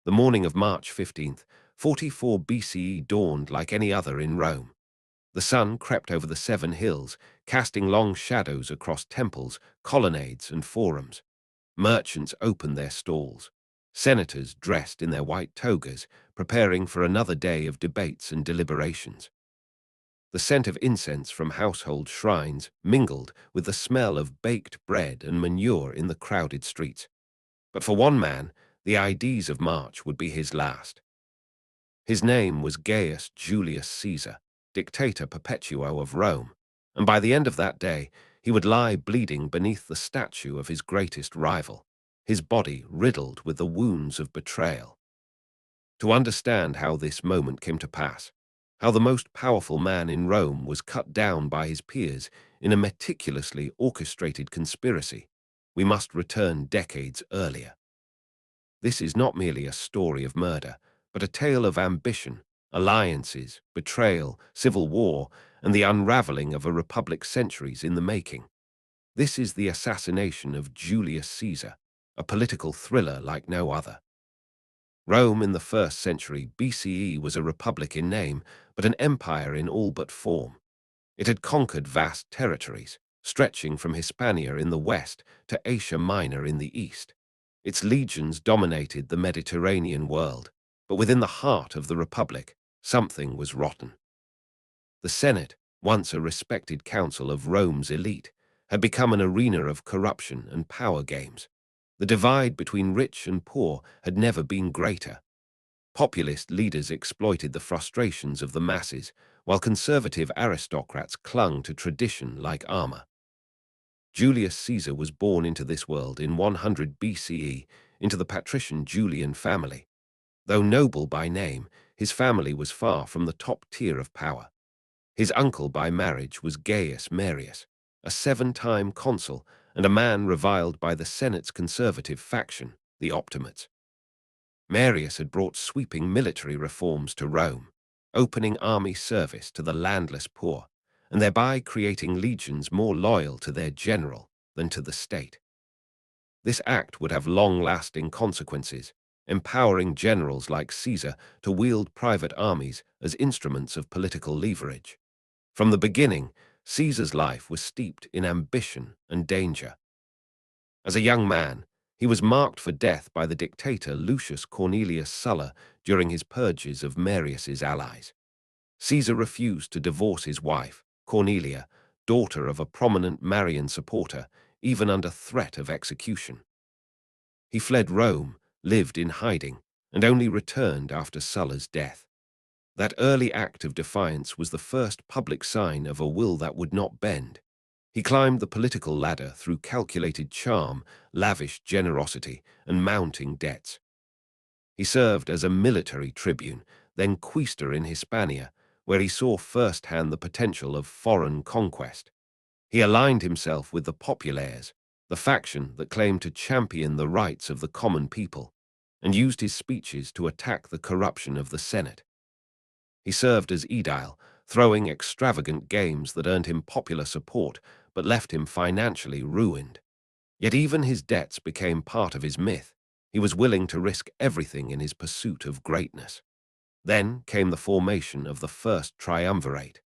The morning of March 15th, 44 BCE dawned like any other in Rome. The sun crept over the seven hills, casting long shadows across temples, colonnades, and forums. Merchants opened their stalls. Senators dressed in their white togas, preparing for another day of debates and deliberations. The scent of incense from household shrines mingled with the smell of baked bread and manure in the crowded streets. But for one man, the Ides of March would be his last. His name was Gaius Julius Caesar, dictator perpetuo of Rome, and by the end of that day, he would lie bleeding beneath the statue of his greatest rival, his body riddled with the wounds of betrayal. To understand how this moment came to pass, how the most powerful man in Rome was cut down by his peers in a meticulously orchestrated conspiracy, we must return decades earlier. This is not merely a story of murder, but a tale of ambition, alliances, betrayal, civil war, and the unraveling of a republic centuries in the making. This is the assassination of Julius Caesar, a political thriller like no other. Rome in the 1st century BCE was a republic in name, but an empire in all but form. It had conquered vast territories, stretching from Hispania in the west to Asia Minor in the east. Its legions dominated the Mediterranean world, but within the heart of the republic, something was rotten. The Senate, once a respected council of Rome's elite, had become an arena of corruption and power games. The divide between rich and poor had never been greater. Populist leaders exploited the frustrations of the masses, while conservative aristocrats clung to tradition like armor. Julius Caesar was born into this world in 100 BCE into the patrician Julian family. Though noble by name, his family was far from the top tier of power. His uncle by marriage was Gaius Marius, a 7-time consul and a man reviled by the Senate's conservative faction, the Optimates. Marius had brought sweeping military reforms to Rome, opening army service to the landless poor, and thereby creating legions more loyal to their general than to the state. This act would have long-lasting consequences, empowering generals like Caesar to wield private armies as instruments of political leverage. From the beginning, Caesar's life was steeped in ambition and danger. As a young man, he was marked for death by the dictator Lucius Cornelius Sulla during his purges of Marius's allies. Caesar refused to divorce his wife, Cornelia, daughter of a prominent Marian supporter, even under threat of execution. He fled Rome, lived in hiding, and only returned after Sulla's death. That early act of defiance was the first public sign of a will that would not bend. He climbed the political ladder through calculated charm, lavish generosity, and mounting debts. He served as a military tribune, then quaestor in Hispania, where he saw firsthand the potential of foreign conquest. He aligned himself with the populares, the faction that claimed to champion the rights of the common people, and used his speeches to attack the corruption of the Senate. He served as aedile, throwing extravagant games that earned him popular support but left him financially ruined. Yet even his debts became part of his myth. He was willing to risk everything in his pursuit of greatness. Then came the formation of the first triumvirate.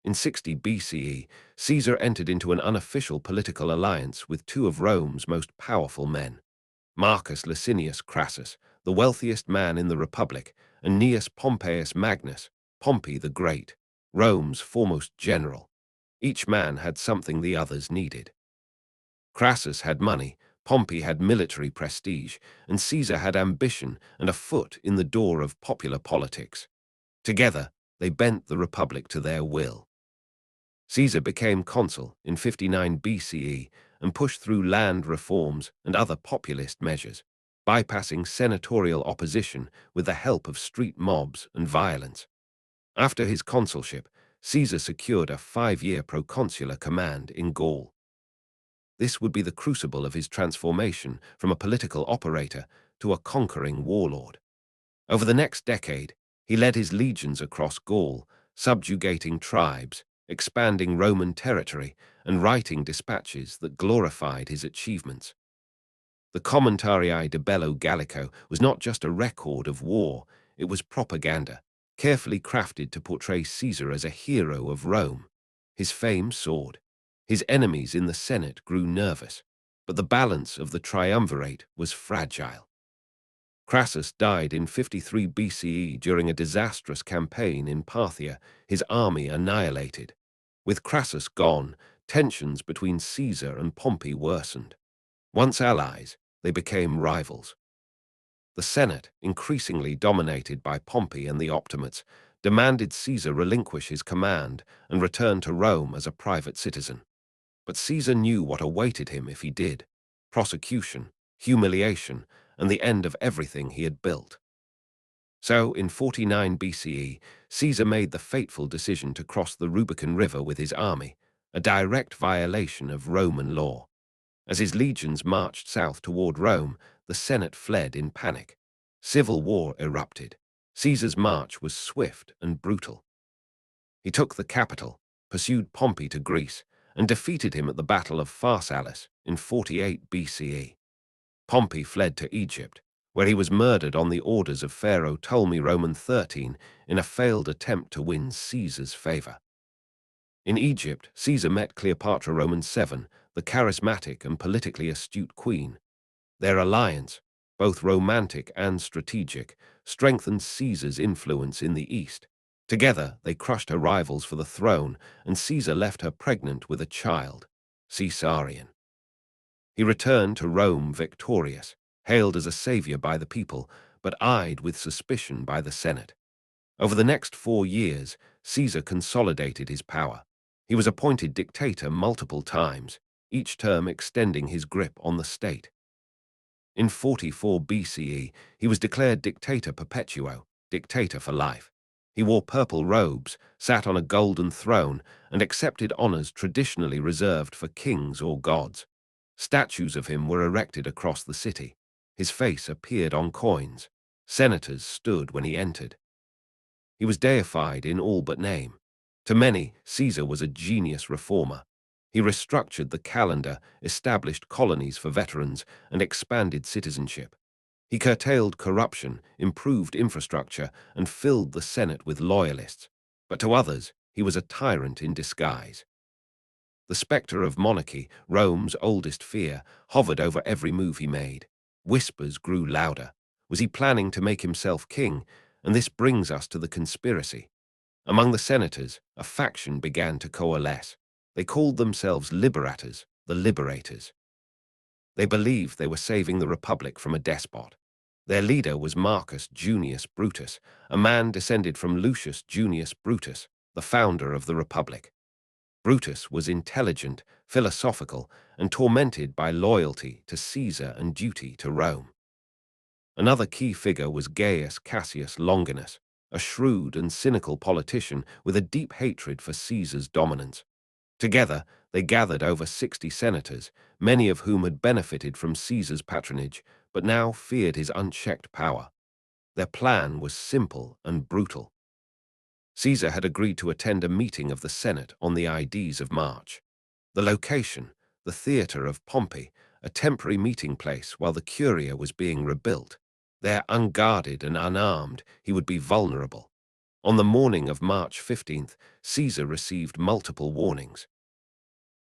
In 60 BCE, Caesar entered into an unofficial political alliance with two of Rome's most powerful men, Marcus Licinius Crassus, the wealthiest man in the Republic, and Gnaeus Pompeius Magnus, Pompey the Great, Rome's foremost general. Each man had something the others needed. Crassus had money, Pompey had military prestige, and Caesar had ambition and a foot in the door of popular politics. Together, they bent the Republic to their will. Caesar became consul in 59 BCE and pushed through land reforms and other populist measures, bypassing senatorial opposition with the help of street mobs and violence. After his consulship, Caesar secured a 5-year proconsular command in Gaul. This would be the crucible of his transformation from a political operator to a conquering warlord. Over the next decade, he led his legions across Gaul, subjugating tribes, expanding Roman territory, and writing dispatches that glorified his achievements. The Commentarii de Bello Gallico was not just a record of war, it was propaganda, carefully crafted to portray Caesar as a hero of Rome. His fame soared. His enemies in the Senate grew nervous, but the balance of the triumvirate was fragile. Crassus died in 53 BCE during a disastrous campaign in Parthia, his army annihilated. With Crassus gone, tensions between Caesar and Pompey worsened. Once allies, they became rivals. The Senate, increasingly dominated by Pompey and the Optimates, demanded Caesar relinquish his command and return to Rome as a private citizen. But Caesar knew what awaited him if he did: prosecution, humiliation, and the end of everything he had built. So, in 49 BCE, Caesar made the fateful decision to cross the Rubicon River with his army, a direct violation of Roman law. As his legions marched south toward Rome, the Senate fled in panic. Civil war erupted. Caesar's march was swift and brutal. He took the capital, pursued Pompey to Greece, and defeated him at the Battle of Pharsalus in 48 BCE. Pompey fled to Egypt, where he was murdered on the orders of Pharaoh Ptolemy Roman XIII in a failed attempt to win Caesar's favor. In Egypt, Caesar met Cleopatra Roman VII, the charismatic and politically astute queen. Their alliance, both romantic and strategic, strengthened Caesar's influence in the East. Together, they crushed her rivals for the throne, and Caesar left her pregnant with a child, Caesarion. He returned to Rome victorious, hailed as a savior by the people, but eyed with suspicion by the Senate. Over the next 4 years, Caesar consolidated his power. He was appointed dictator multiple times, each term extending his grip on the state. In 44 BCE, he was declared dictator perpetuo, dictator for life. He wore purple robes, sat on a golden throne, and accepted honors traditionally reserved for kings or gods. Statues of him were erected across the city. His face appeared on coins. Senators stood when he entered. He was deified in all but name. To many, Caesar was a genius reformer. He restructured the calendar, established colonies for veterans, and expanded citizenship. He curtailed corruption, improved infrastructure, and filled the Senate with loyalists. But to others, he was a tyrant in disguise. The specter of monarchy, Rome's oldest fear, hovered over every move he made. Whispers grew louder. Was he planning to make himself king? And this brings us to the conspiracy. Among the senators, a faction began to coalesce. They called themselves liberators, the liberators. They believed they were saving the republic from a despot. Their leader was Marcus Junius Brutus, a man descended from Lucius Junius Brutus, the founder of the republic. Brutus was intelligent, philosophical, and tormented by loyalty to Caesar and duty to Rome. Another key figure was Gaius Cassius Longinus, a shrewd and cynical politician with a deep hatred for Caesar's dominance. Together, they gathered over 60 senators, many of whom had benefited from Caesar's patronage, but now feared his unchecked power. Their plan was simple and brutal. Caesar had agreed to attend a meeting of the Senate on the Ides of March. The location, the theater of Pompey, a temporary meeting place while the Curia was being rebuilt. There, unguarded and unarmed, he would be vulnerable. On the morning of March 15th, Caesar received multiple warnings.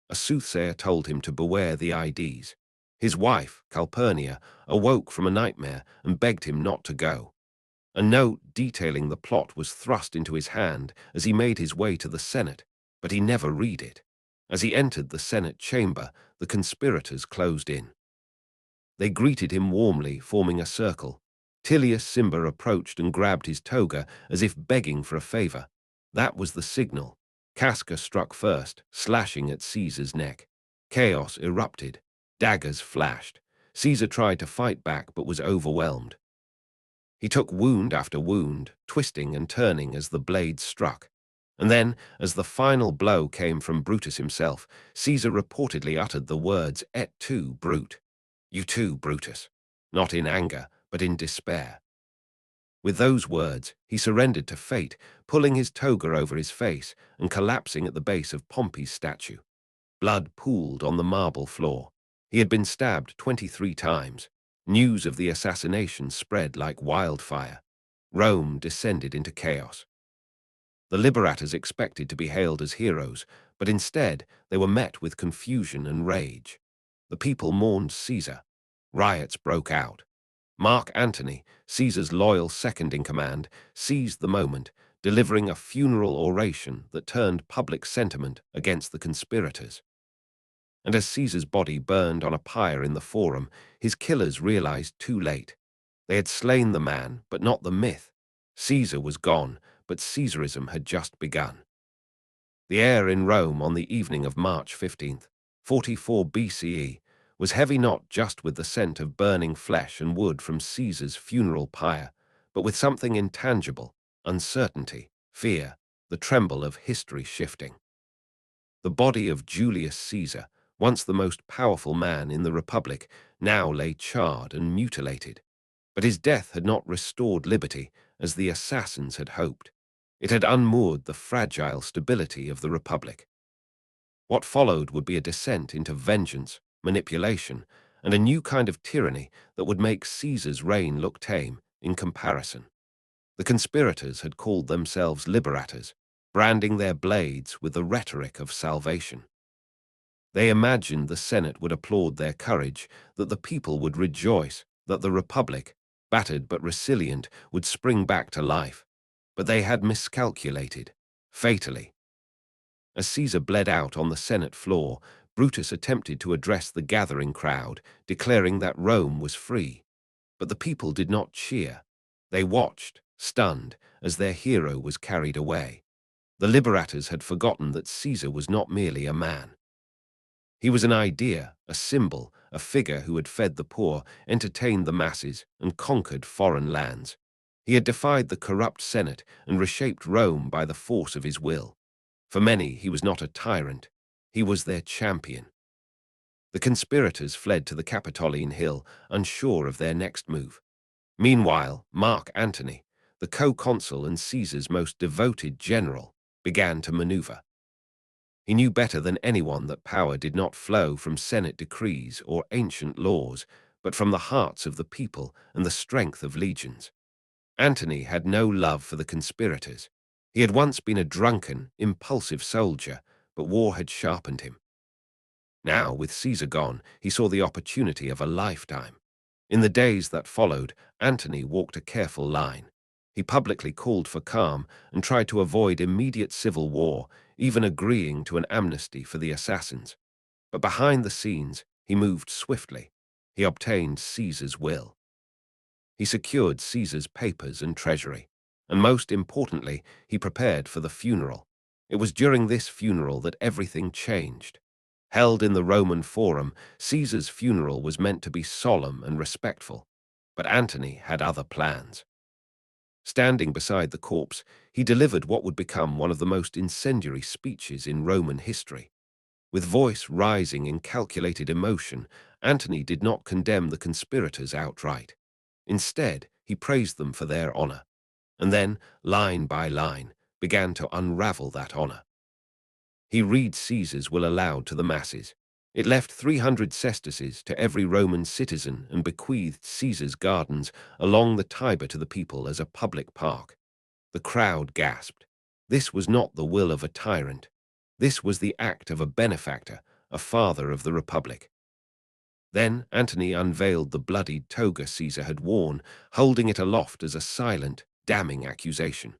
A soothsayer told him to beware the Ides. His wife, Calpurnia, awoke from a nightmare and begged him not to go. A note detailing the plot was thrust into his hand as he made his way to the Senate, but he never read it. As he entered the Senate chamber, the conspirators closed in. They greeted him warmly, forming a circle. Tilius Cimber approached and grabbed his toga as if begging for a favor. That was the signal. Casca struck first, slashing at Caesar's neck. Chaos erupted. Daggers flashed. Caesar tried to fight back but was overwhelmed. He took wound after wound, twisting and turning as the blades struck. And then, as the final blow came from Brutus himself, Caesar reportedly uttered the words, "Et tu, Brute." You too, Brutus. Not in anger, but in despair. With those words, he surrendered to fate, pulling his toga over his face and collapsing at the base of Pompey's statue. Blood pooled on the marble floor. He had been stabbed 23 times. News of the assassination spread like wildfire. Rome descended into chaos. The liberators expected to be hailed as heroes, but instead they were met with confusion and rage. The people mourned Caesar. Riots broke out. Mark Antony, Caesar's loyal second-in-command, seized the moment, delivering a funeral oration that turned public sentiment against the conspirators. And as Caesar's body burned on a pyre in the Forum, his killers realized too late. They had slain the man, but not the myth. Caesar was gone, but Caesarism had just begun. The air in Rome on the evening of March 15th, 44 BCE, was heavy not just with the scent of burning flesh and wood from Caesar's funeral pyre, but with something intangible, uncertainty, fear, the tremble of history shifting. The body of Julius Caesar, once the most powerful man in the Republic, now lay charred and mutilated. But his death had not restored liberty, as the assassins had hoped. It had unmoored the fragile stability of the Republic. What followed would be a descent into vengeance, manipulation, and a new kind of tyranny that would make Caesar's reign look tame in comparison. The conspirators had called themselves liberators, branding their blades with the rhetoric of salvation. They imagined the Senate would applaud their courage, that the people would rejoice, that the Republic, battered but resilient, would spring back to life. But they had miscalculated, fatally. As Caesar bled out on the Senate floor, Brutus attempted to address the gathering crowd, declaring that Rome was free. But the people did not cheer. They watched, stunned, as their hero was carried away. The liberators had forgotten that Caesar was not merely a man. He was an idea, a symbol, a figure who had fed the poor, entertained the masses, and conquered foreign lands. He had defied the corrupt Senate and reshaped Rome by the force of his will. For many, he was not a tyrant. He was their champion. The conspirators fled to the Capitoline Hill, unsure of their next move. Meanwhile, Mark Antony, the co-consul and Caesar's most devoted general, began to maneuver. He knew better than anyone that power did not flow from Senate decrees or ancient laws, but from the hearts of the people and the strength of legions. Antony had no love for the conspirators. He had once been a drunken, impulsive soldier, but war had sharpened him. Now, with Caesar gone, he saw the opportunity of a lifetime. In the days that followed, Antony walked a careful line. He publicly called for calm and tried to avoid immediate civil war, even agreeing to an amnesty for the assassins. But behind the scenes, he moved swiftly. He obtained Caesar's will. He secured Caesar's papers and treasury. And most importantly, he prepared for the funeral. It was during this funeral that everything changed. Held in the Roman Forum, Caesar's funeral was meant to be solemn and respectful. But Antony had other plans. Standing beside the corpse, he delivered what would become one of the most incendiary speeches in Roman history. With voice rising in calculated emotion, Antony did not condemn the conspirators outright. Instead, he praised them for their honor, and then, line by line, began to unravel that honor. He read Caesar's will aloud to the masses. It left 300 sesterces to every Roman citizen and bequeathed Caesar's gardens along the Tiber to the people as a public park. The crowd gasped. This was not the will of a tyrant. This was the act of a benefactor, a father of the Republic. Then Antony unveiled the bloodied toga Caesar had worn, holding it aloft as a silent, damning accusation.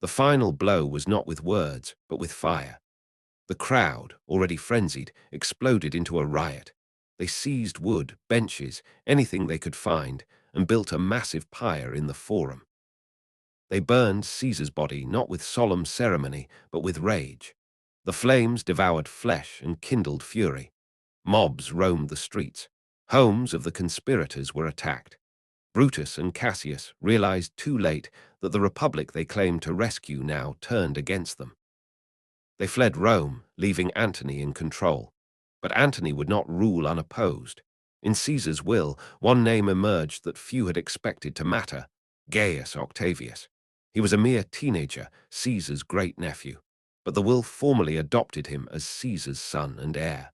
The final blow was not with words, but with fire. The crowd, already frenzied, exploded into a riot. They seized wood, benches, anything they could find, and built a massive pyre in the Forum. They burned Caesar's body not with solemn ceremony, but with rage. The flames devoured flesh and kindled fury. Mobs roamed the streets. Homes of the conspirators were attacked. Brutus and Cassius realized too late that the republic they claimed to rescue now turned against them. They fled Rome, leaving Antony in control. But Antony would not rule unopposed. In Caesar's will, one name emerged that few had expected to matter: Gaius Octavius. He was a mere teenager, Caesar's great-nephew, but the will formally adopted him as Caesar's son and heir.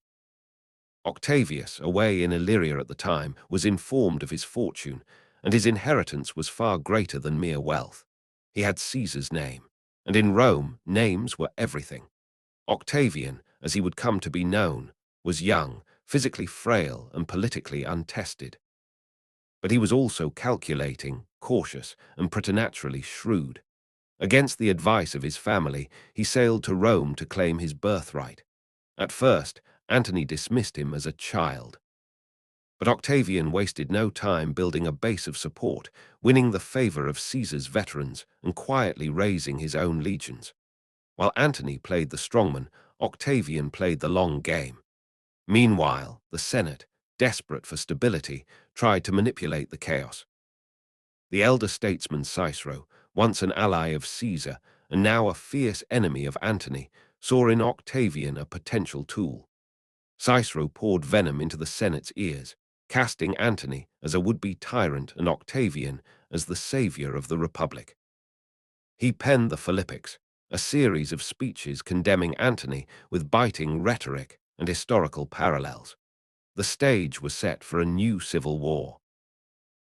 Octavius, away in Illyria at the time, was informed of his fortune, and his inheritance was far greater than mere wealth. He had Caesar's name, and in Rome, names were everything. Octavian, as he would come to be known, was young, physically frail, and politically untested. But he was also calculating, cautious, and preternaturally shrewd. Against the advice of his family, he sailed to Rome to claim his birthright. At first, Antony dismissed him as a child. But Octavian wasted no time building a base of support, winning the favor of Caesar's veterans and quietly raising his own legions. While Antony played the strongman, Octavian played the long game. Meanwhile, the Senate, desperate for stability, tried to manipulate the chaos. The elder statesman Cicero, once an ally of Caesar and now a fierce enemy of Antony, saw in Octavian a potential tool. Cicero poured venom into the Senate's ears, casting Antony as a would-be tyrant and Octavian as the savior of the Republic. He penned the Philippics, a series of speeches condemning Antony with biting rhetoric and historical parallels. The stage was set for a new civil war.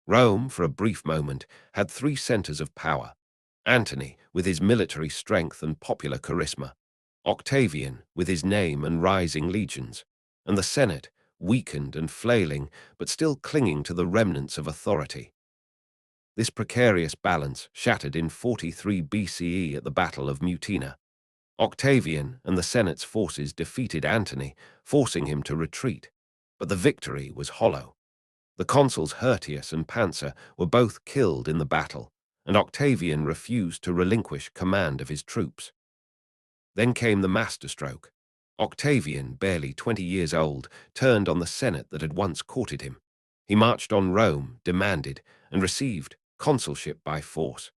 Rome, for a brief moment, had three centers of power: Antony, with his military strength and popular charisma; Octavian, with his name and rising legions; and the Senate, weakened and flailing, but still clinging to the remnants of authority. This precarious balance shattered in 43 BCE at the Battle of Mutina. Octavian and the Senate's forces defeated Antony, forcing him to retreat. But the victory was hollow. The consuls Hirtius and Pansa were both killed in the battle, and Octavian refused to relinquish command of his troops. Then came the masterstroke. Octavian, barely 20 years old, turned on the Senate that had once courted him. He marched on Rome, demanded, and received consulship by force.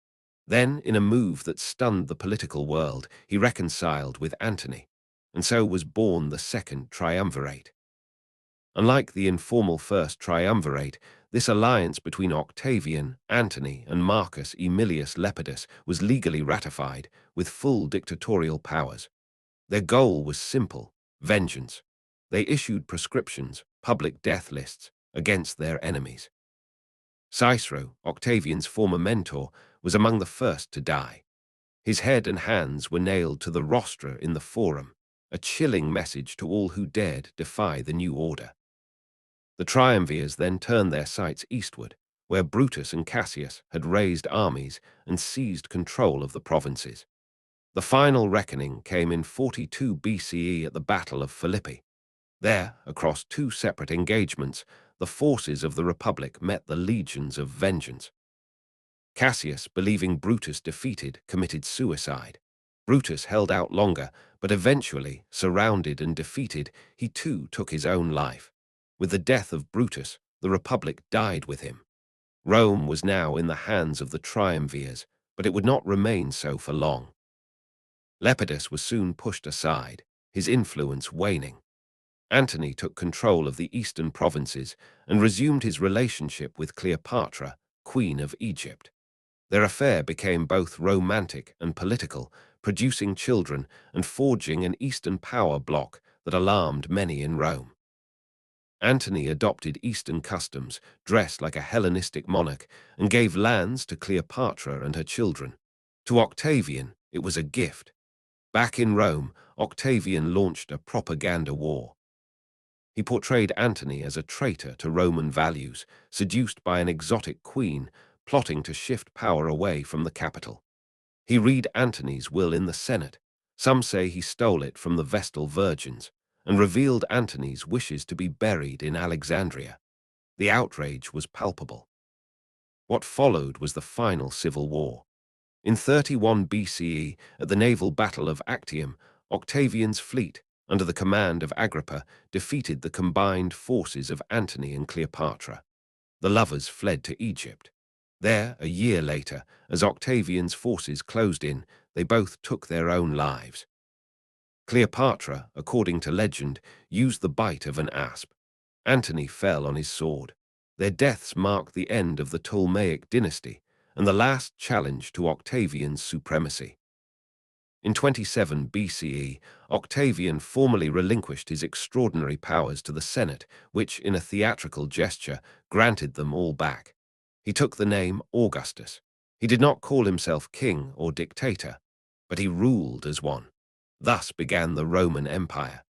Then, in a move that stunned the political world, he reconciled with Antony, and so was born the Second Triumvirate. Unlike the informal First Triumvirate, this alliance between Octavian, Antony, and Marcus Aemilius Lepidus was legally ratified, with full dictatorial powers. Their goal was simple: vengeance. They issued prescriptions, public death lists, against their enemies. Cicero, Octavian's former mentor, was among the first to die. His head and hands were nailed to the rostra in the Forum, a chilling message to all who dared defy the new order. The triumvirs then turned their sights eastward, where Brutus and Cassius had raised armies and seized control of the provinces. The final reckoning came in 42 BCE at the Battle of Philippi. There, across two separate engagements, the forces of the Republic met the legions of vengeance. Cassius, believing Brutus defeated, committed suicide. Brutus held out longer, but eventually, surrounded and defeated, he too took his own life. With the death of Brutus, the Republic died with him. Rome was now in the hands of the triumvirs, but it would not remain so for long. Lepidus was soon pushed aside, his influence waning. Antony took control of the eastern provinces and resumed his relationship with Cleopatra, Queen of Egypt. Their affair became both romantic and political, producing children and forging an Eastern power bloc that alarmed many in Rome. Antony adopted Eastern customs, dressed like a Hellenistic monarch, and gave lands to Cleopatra and her children. To Octavian, it was a gift. Back in Rome, Octavian launched a propaganda war. He portrayed Antony as a traitor to Roman values, seduced by an exotic queen, plotting to shift power away from the capital. He read Antony's will in the Senate. Some say he stole it from the Vestal Virgins, and revealed Antony's wishes to be buried in Alexandria. The outrage was palpable. What followed was the final civil war. In 31 BCE, at the naval battle of Actium, Octavian's fleet, under the command of Agrippa, defeated the combined forces of Antony and Cleopatra. The lovers fled to Egypt. There, a year later, as Octavian's forces closed in, they both took their own lives. Cleopatra, according to legend, used the bite of an asp. Antony fell on his sword. Their deaths marked the end of the Ptolemaic dynasty and the last challenge to Octavian's supremacy. In 27 BCE, Octavian formally relinquished his extraordinary powers to the Senate, which, in a theatrical gesture, granted them all back. He took the name Augustus. He did not call himself king or dictator, but he ruled as one. Thus began the Roman Empire.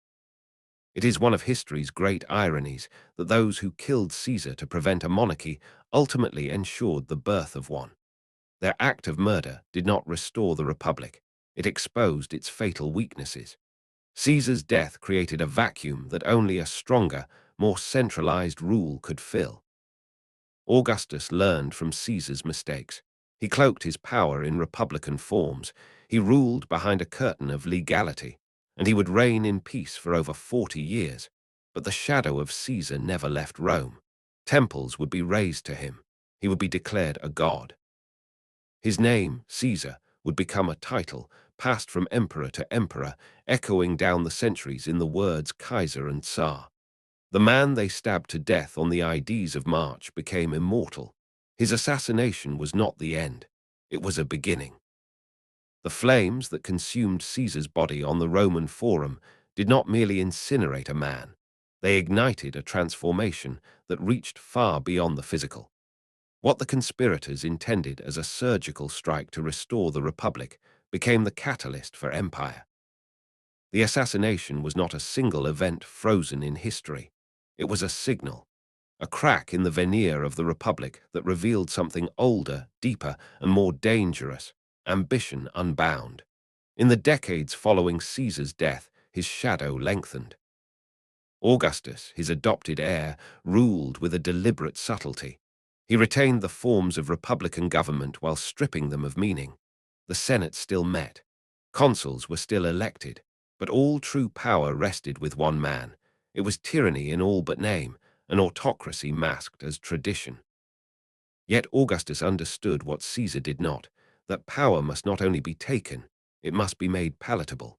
It is one of history's great ironies that those who killed Caesar to prevent a monarchy ultimately ensured the birth of one. Their act of murder did not restore the Republic. It exposed its fatal weaknesses. Caesar's death created a vacuum that only a stronger, more centralized rule could fill. Augustus learned from Caesar's mistakes. He cloaked his power in republican forms. He ruled behind a curtain of legality, and he would reign in peace for over 40 years. But the shadow of Caesar never left Rome. Temples would be raised to him. He would be declared a god. His name, Caesar, would become a title, passed from emperor to emperor, echoing down the centuries in the words Kaiser and Tsar. The man they stabbed to death on the Ides of March became immortal. His assassination was not the end. It was a beginning. The flames that consumed Caesar's body on the Roman Forum did not merely incinerate a man. They ignited a transformation that reached far beyond the physical. What the conspirators intended as a surgical strike to restore the Republic became the catalyst for empire. The assassination was not a single event frozen in history. It was a signal, a crack in the veneer of the Republic that revealed something older, deeper, and more dangerous: ambition unbound. In the decades following Caesar's death, his shadow lengthened. Augustus, his adopted heir, ruled with a deliberate subtlety. He retained the forms of republican government while stripping them of meaning. The Senate still met. Consuls were still elected, but all true power rested with one man. It was tyranny in all but name, an autocracy masked as tradition. Yet Augustus understood what Caesar did not, that power must not only be taken, it must be made palatable.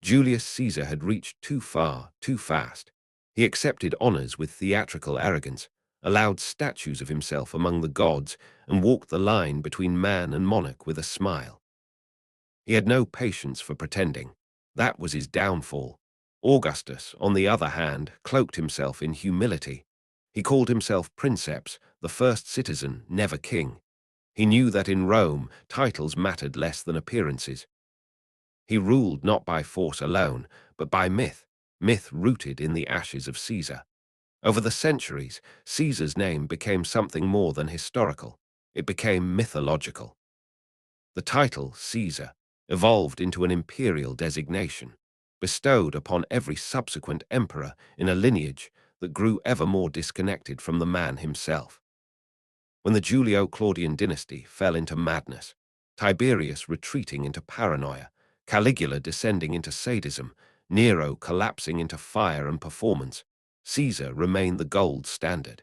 Julius Caesar had reached too far, too fast. He accepted honors with theatrical arrogance, allowed statues of himself among the gods, and walked the line between man and monarch with a smile. He had no patience for pretending. That was his downfall. Augustus, on the other hand, cloaked himself in humility. He called himself princeps, the first citizen, never king. He knew that in Rome, titles mattered less than appearances. He ruled not by force alone, but by myth, myth rooted in the ashes of Caesar. Over the centuries, Caesar's name became something more than historical. It became mythological. The title, Caesar, evolved into an imperial designation, bestowed upon every subsequent emperor in a lineage that grew ever more disconnected from the man himself. When the Julio-Claudian dynasty fell into madness, Tiberius retreating into paranoia, Caligula descending into sadism, Nero collapsing into fire and performance, Caesar remained the gold standard.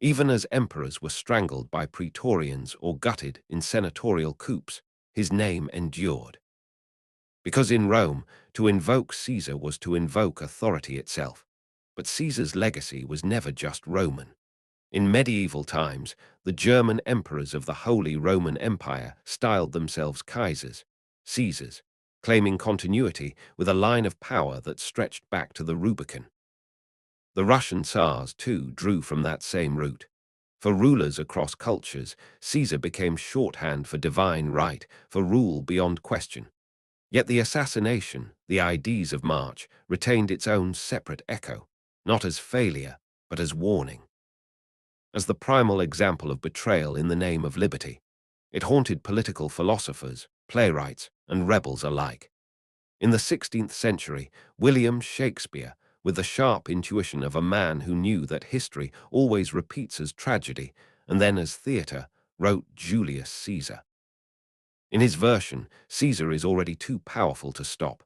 Even as emperors were strangled by praetorians or gutted in senatorial coups, his name endured. Because in Rome, to invoke Caesar was to invoke authority itself. But Caesar's legacy was never just Roman. In medieval times, the German emperors of the Holy Roman Empire styled themselves Kaisers, Caesars, claiming continuity with a line of power that stretched back to the Rubicon. The Russian Tsars, too, drew from that same root. For rulers across cultures, Caesar became shorthand for divine right, for rule beyond question. Yet the assassination, the Ides of March, retained its own separate echo, not as failure, but as warning. As the primal example of betrayal in the name of liberty, it haunted political philosophers, playwrights, and rebels alike. In the 16th century, William Shakespeare, with the sharp intuition of a man who knew that history always repeats as tragedy and then as theatre, wrote Julius Caesar. In his version, Caesar is already too powerful to stop.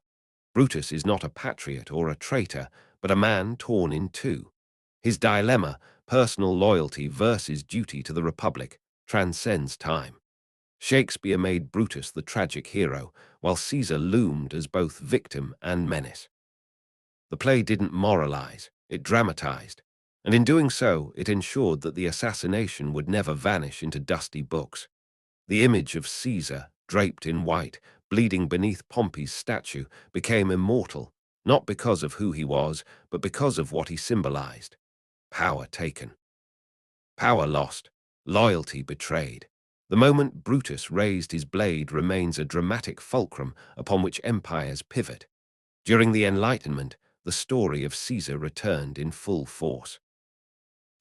Brutus is not a patriot or a traitor, but a man torn in two. His dilemma, personal loyalty versus duty to the Republic, transcends time. Shakespeare made Brutus the tragic hero, while Caesar loomed as both victim and menace. The play didn't moralize, it dramatized, and in doing so, it ensured that the assassination would never vanish into dusty books. The image of Caesar, draped in white, bleeding beneath Pompey's statue, became immortal, not because of who he was, but because of what he symbolized. Power taken. Power lost. Loyalty betrayed. The moment Brutus raised his blade remains a dramatic fulcrum upon which empires pivot. During the Enlightenment, the story of Caesar returned in full force.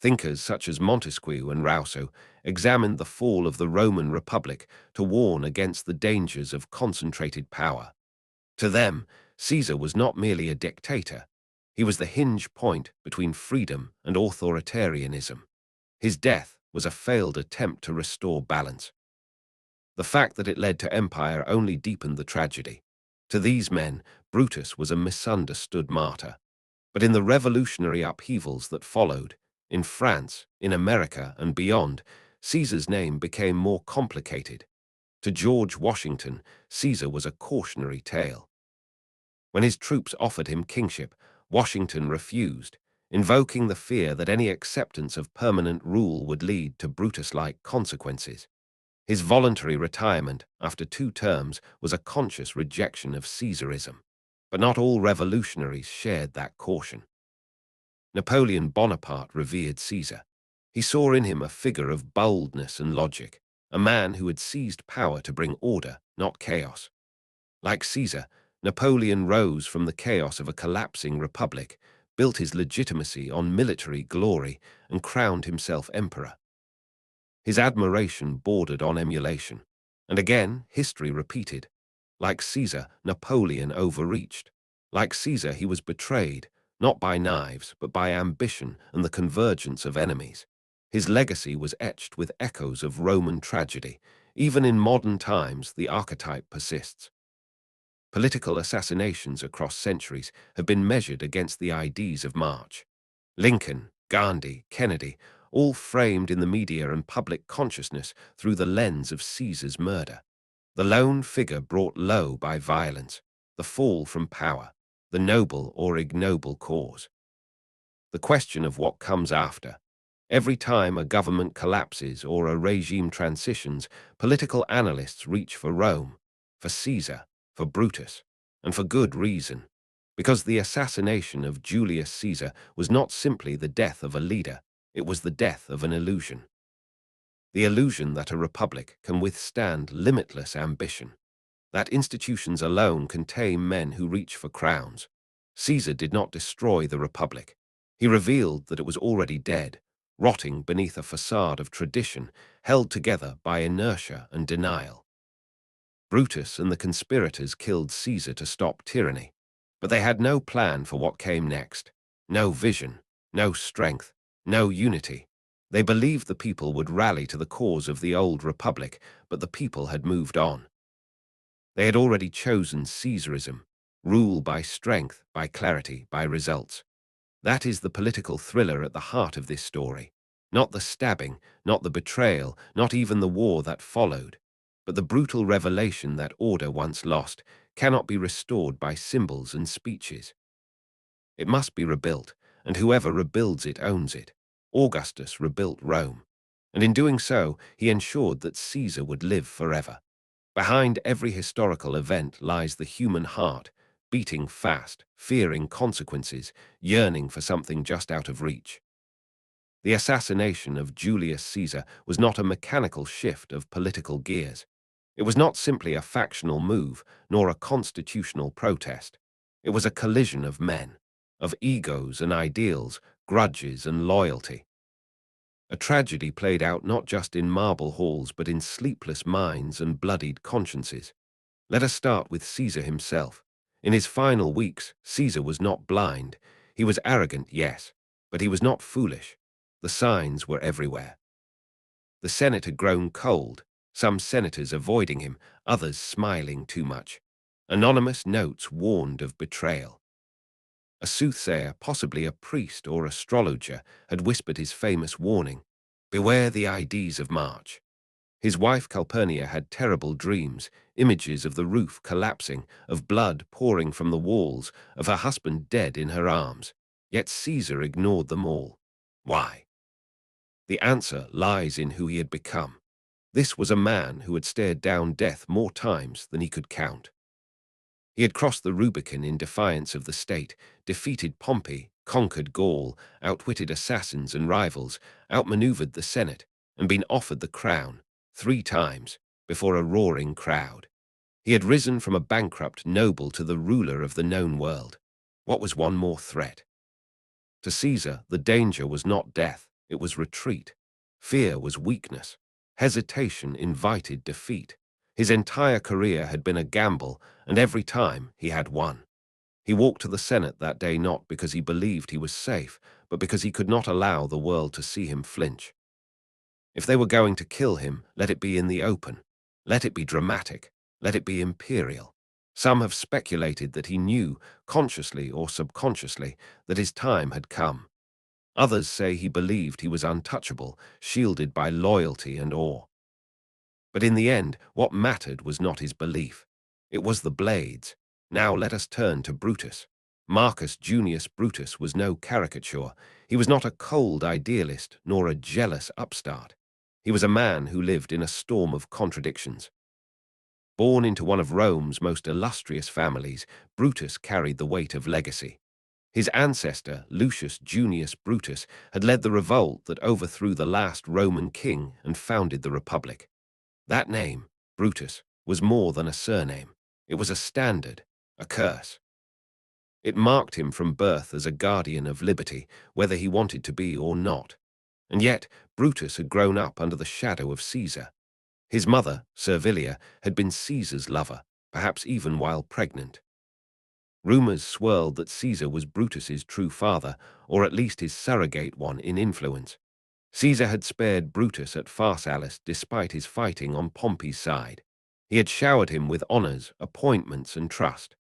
Thinkers such as Montesquieu and Rousseau examined the fall of the Roman Republic to warn against the dangers of concentrated power. To them, Caesar was not merely a dictator. He was the hinge point between freedom and authoritarianism. His death was a failed attempt to restore balance. The fact that it led to empire only deepened the tragedy. To these men, Brutus was a misunderstood martyr. But in the revolutionary upheavals that followed, in France, in America, and beyond, Caesar's name became more complicated. To George Washington, Caesar was a cautionary tale. When his troops offered him kingship, Washington refused, invoking the fear that any acceptance of permanent rule would lead to Brutus-like consequences. His voluntary retirement after 2 terms was a conscious rejection of Caesarism. But not all revolutionaries shared that caution. Napoleon Bonaparte revered Caesar. He saw in him a figure of boldness and logic, a man who had seized power to bring order, not chaos. Like Caesar, Napoleon rose from the chaos of a collapsing republic, built his legitimacy on military glory, and crowned himself emperor. His admiration bordered on emulation. And again, history repeated. Like Caesar, Napoleon overreached. Like Caesar, he was betrayed, not by knives, but by ambition and the convergence of enemies. His legacy was etched with echoes of Roman tragedy. Even in modern times, the archetype persists. Political assassinations across centuries have been measured against the Ides of March. Lincoln, Gandhi, Kennedy, all framed in the media and public consciousness through the lens of Caesar's murder. The lone figure brought low by violence, the fall from power, the noble or ignoble cause. The question of what comes after. Every time a government collapses or a regime transitions, political analysts reach for Rome, for Caesar, for Brutus, and for good reason. Because the assassination of Julius Caesar was not simply the death of a leader, it was the death of an illusion. The illusion that a republic can withstand limitless ambition, that institutions alone can tame men who reach for crowns. Caesar did not destroy the republic. He revealed that it was already dead, rotting beneath a facade of tradition, held together by inertia and denial. Brutus and the conspirators killed Caesar to stop tyranny, but they had no plan for what came next. No vision, no strength, no unity. They believed the people would rally to the cause of the old republic, but the people had moved on. They had already chosen Caesarism, rule by strength, by clarity, by results. That is the political thriller at the heart of this story. Not the stabbing, not the betrayal, not even the war that followed, but the brutal revelation that order once lost cannot be restored by symbols and speeches. It must be rebuilt, and whoever rebuilds it owns it. Augustus rebuilt Rome, and in doing so, he ensured that Caesar would live forever. Behind every historical event lies the human heart, beating fast, fearing consequences, yearning for something just out of reach. The assassination of Julius Caesar was not a mechanical shift of political gears. It was not simply a factional move, nor a constitutional protest. It was a collision of men, of egos and ideals, grudges and loyalty. A tragedy played out not just in marble halls, but in sleepless minds and bloodied consciences. Let us start with Caesar himself. In his final weeks, Caesar was not blind. He was arrogant, yes, but he was not foolish. The signs were everywhere. The Senate had grown cold, some senators avoiding him, others smiling too much. Anonymous notes warned of betrayal. A soothsayer, possibly a priest or astrologer, had whispered his famous warning, "Beware the Ides of March." His wife Calpurnia had terrible dreams, images of the roof collapsing, of blood pouring from the walls, of her husband dead in her arms. Yet Caesar ignored them all. Why? The answer lies in who he had become. This was a man who had stared down death more times than he could count. He had crossed the Rubicon in defiance of the state, defeated Pompey, conquered Gaul, outwitted assassins and rivals, outmaneuvered the Senate, and been offered the crown 3 times before a roaring crowd. He had risen from a bankrupt noble to the ruler of the known world. What was one more threat? To Caesar, the danger was not death, it was retreat. Fear was weakness. Hesitation invited defeat. His entire career had been a gamble, and every time he had won. He walked to the Senate that day not because he believed he was safe, but because he could not allow the world to see him flinch. If they were going to kill him, let it be in the open. Let it be dramatic. Let it be imperial. Some have speculated that he knew, consciously or subconsciously, that his time had come. Others say he believed he was untouchable, shielded by loyalty and awe. But in the end, what mattered was not his belief. It was the blades. Now let us turn to Brutus. Marcus Junius Brutus was no caricature. He was not a cold idealist, nor a jealous upstart. He was a man who lived in a storm of contradictions. Born into one of Rome's most illustrious families, Brutus carried the weight of legacy. His ancestor, Lucius Junius Brutus, had led the revolt that overthrew the last Roman king and founded the Republic. That name, Brutus, was more than a surname. It was a standard, a curse. It marked him from birth as a guardian of liberty, whether he wanted to be or not. And yet, Brutus had grown up under the shadow of Caesar. His mother, Servilia, had been Caesar's lover, perhaps even while pregnant. Rumors swirled that Caesar was Brutus's true father, or at least his surrogate one in influence. Caesar had spared Brutus at Pharsalus despite his fighting on Pompey's side. He had showered him with honors, appointments, and trust.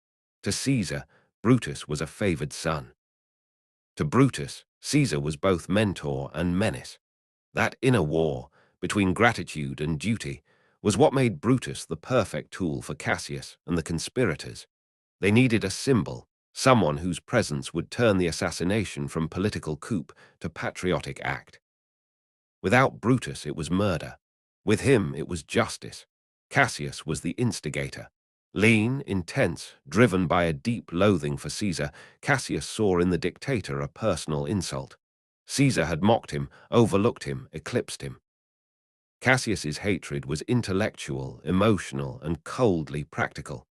To Caesar, Brutus was a favored son. To Brutus, Caesar was both mentor and menace. That inner war, between gratitude and duty, was what made Brutus the perfect tool for Cassius and the conspirators. They needed a symbol, someone whose presence would turn the assassination from political coup to patriotic act. Without Brutus, it was murder. With him, it was justice. Cassius was the instigator. Lean, intense, driven by a deep loathing for Caesar, Cassius saw in the dictator a personal insult. Caesar had mocked him, overlooked him, eclipsed him. Cassius's hatred was intellectual, emotional, and coldly practical.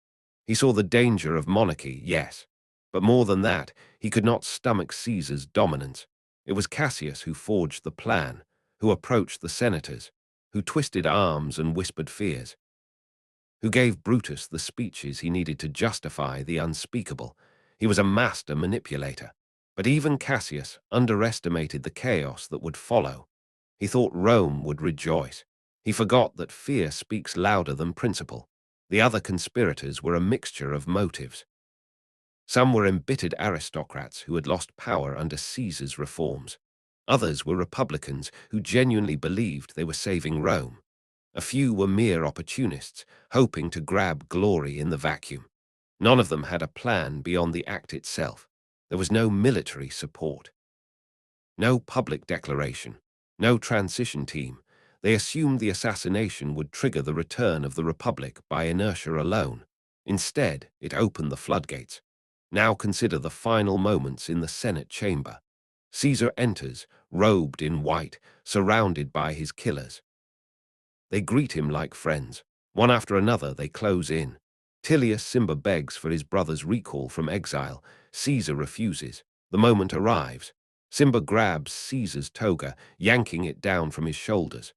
He saw the danger of monarchy, yes, but more than that, he could not stomach Caesar's dominance. It was Cassius who forged the plan, who approached the senators, who twisted arms and whispered fears, who gave Brutus the speeches he needed to justify the unspeakable. He was a master manipulator. But even Cassius underestimated the chaos that would follow. He thought Rome would rejoice. He forgot that fear speaks louder than principle. The other conspirators were a mixture of motives. Some were embittered aristocrats who had lost power under Caesar's reforms. Others were republicans who genuinely believed they were saving Rome. A few were mere opportunists, hoping to grab glory in the vacuum. None of them had a plan beyond the act itself. There was no military support. No public declaration. No transition team. They assumed the assassination would trigger the return of the Republic by inertia alone. Instead, it opened the floodgates. Now consider the final moments in the Senate chamber. Caesar enters, robed in white, surrounded by his killers. They greet him like friends. One after another, they close in. Tilius Simba begs for his brother's recall from exile. Caesar refuses. The moment arrives. Simba grabs Caesar's toga, yanking it down from his shoulders.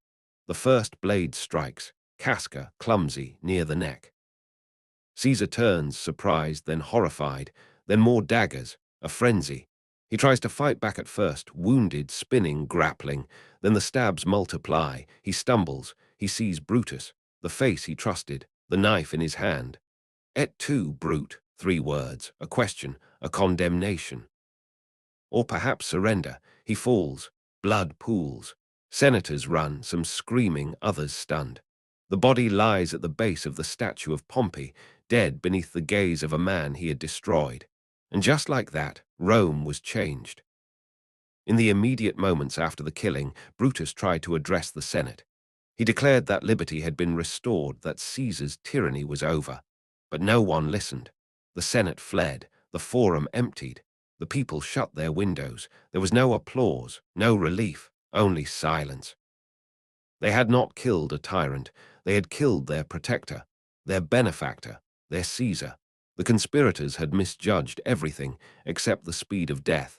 The first blade strikes, Casca, clumsy, near the neck. Caesar turns, surprised, then horrified, then more daggers, a frenzy. He tries to fight back at first, wounded, spinning, grappling. Then the stabs multiply. He stumbles. He sees Brutus, the face he trusted, the knife in his hand. Et tu, brute, 3 words, a question, a condemnation. Or perhaps surrender. He falls. Blood pools. Senators run, some screaming, others stunned. The body lies at the base of the statue of Pompey, dead beneath the gaze of a man he had destroyed. And just like that, Rome was changed. In the immediate moments after the killing, Brutus tried to address the Senate. He declared that liberty had been restored, that Caesar's tyranny was over. But no one listened. The Senate fled, the Forum emptied, the people shut their windows. There was no applause, no relief, only silence. They had not killed a tyrant, they had killed their protector, their benefactor, their Caesar. The conspirators had misjudged everything except the speed of death.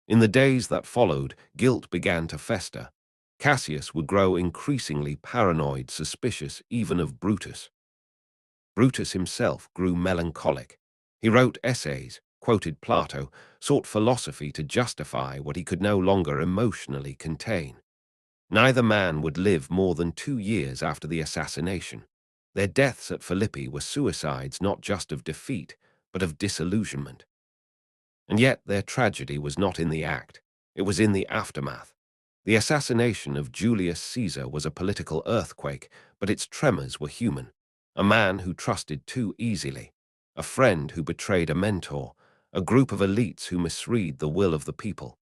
In the days that followed, guilt began to fester. Cassius would grow increasingly paranoid, suspicious even of Brutus. Brutus himself grew melancholic. He wrote essays, quoted Plato, sought philosophy to justify what he could no longer emotionally contain. Neither man would live more than 2 years after the assassination. Their deaths at Philippi were suicides not just of defeat, but of disillusionment. And yet their tragedy was not in the act, it was in the aftermath. The assassination of Julius Caesar was a political earthquake, but its tremors were human. A man who trusted too easily, a friend who betrayed a mentor, a group of elites who misread the will of the people.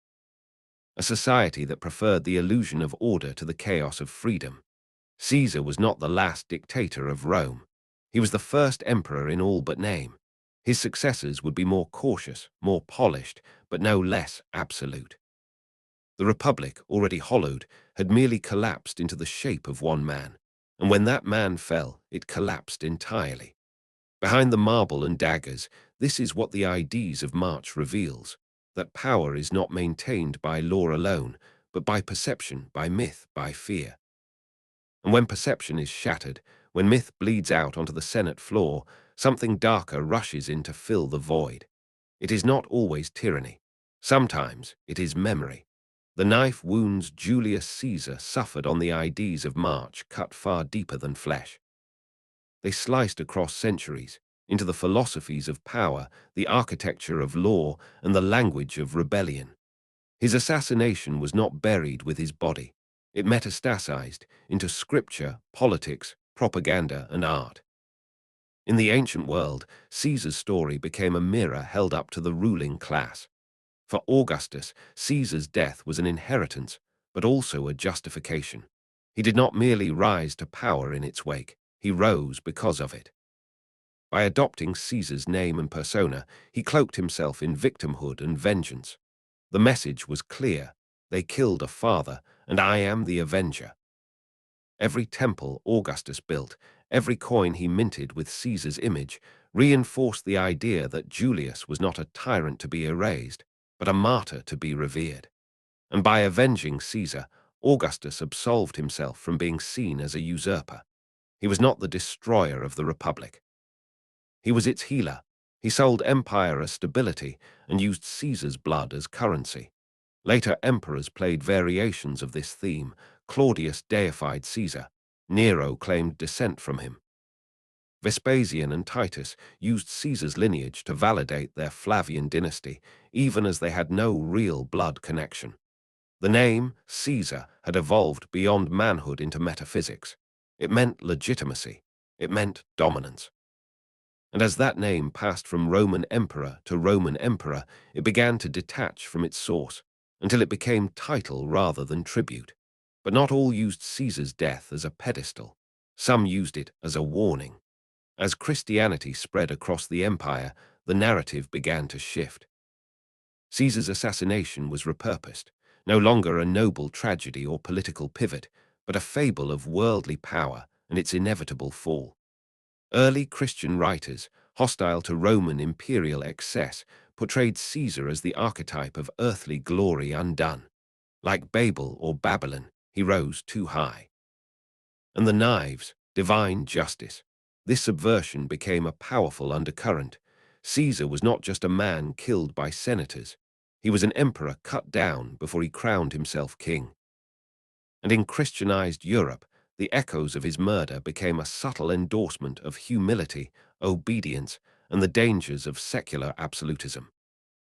A society that preferred the illusion of order to the chaos of freedom. Caesar was not the last dictator of Rome. He was the first emperor in all but name. His successors would be more cautious, more polished, but no less absolute. The Republic, already hollowed, had merely collapsed into the shape of one man, and when that man fell, it collapsed entirely. Behind the marble and daggers, this is what the Ides of March reveals, that power is not maintained by law alone, but by perception, by myth, by fear. And when perception is shattered, when myth bleeds out onto the Senate floor, something darker rushes in to fill the void. It is not always tyranny. Sometimes it is memory. The knife wounds Julius Caesar suffered on the Ides of March cut far deeper than flesh. They sliced across centuries, into the philosophies of power, the architecture of law, and the language of rebellion. His assassination was not buried with his body. It metastasized into scripture, politics, propaganda, and art. In the ancient world, Caesar's story became a mirror held up to the ruling class. For Augustus, Caesar's death was an inheritance, but also a justification. He did not merely rise to power in its wake, he rose because of it. By adopting Caesar's name and persona, he cloaked himself in victimhood and vengeance. The message was clear: they killed a father, and I am the avenger. Every temple Augustus built, every coin he minted with Caesar's image, reinforced the idea that Julius was not a tyrant to be erased, but a martyr to be revered. And by avenging Caesar, Augustus absolved himself from being seen as a usurper. He was not the destroyer of the Republic. He was its healer. He sold empire as stability and used Caesar's blood as currency. Later emperors played variations of this theme. Claudius deified Caesar. Nero claimed descent from him. Vespasian and Titus used Caesar's lineage to validate their Flavian dynasty, even as they had no real blood connection. The name, Caesar, had evolved beyond manhood into metaphysics. It meant legitimacy. It meant dominance. And as that name passed from Roman emperor to Roman emperor, it began to detach from its source, until it became title rather than tribute. But not all used Caesar's death as a pedestal. Some used it as a warning. As Christianity spread across the empire, the narrative began to shift. Caesar's assassination was repurposed, no longer a noble tragedy or political pivot, but a fable of worldly power and its inevitable fall. Early Christian writers, hostile to Roman imperial excess, portrayed Caesar as the archetype of earthly glory undone. Like Babel or Babylon, he rose too high. And the knives, divine justice. This subversion became a powerful undercurrent. Caesar was not just a man killed by senators. He was an emperor cut down before he crowned himself king. And in Christianized Europe, the echoes of his murder became a subtle endorsement of humility, obedience, and the dangers of secular absolutism.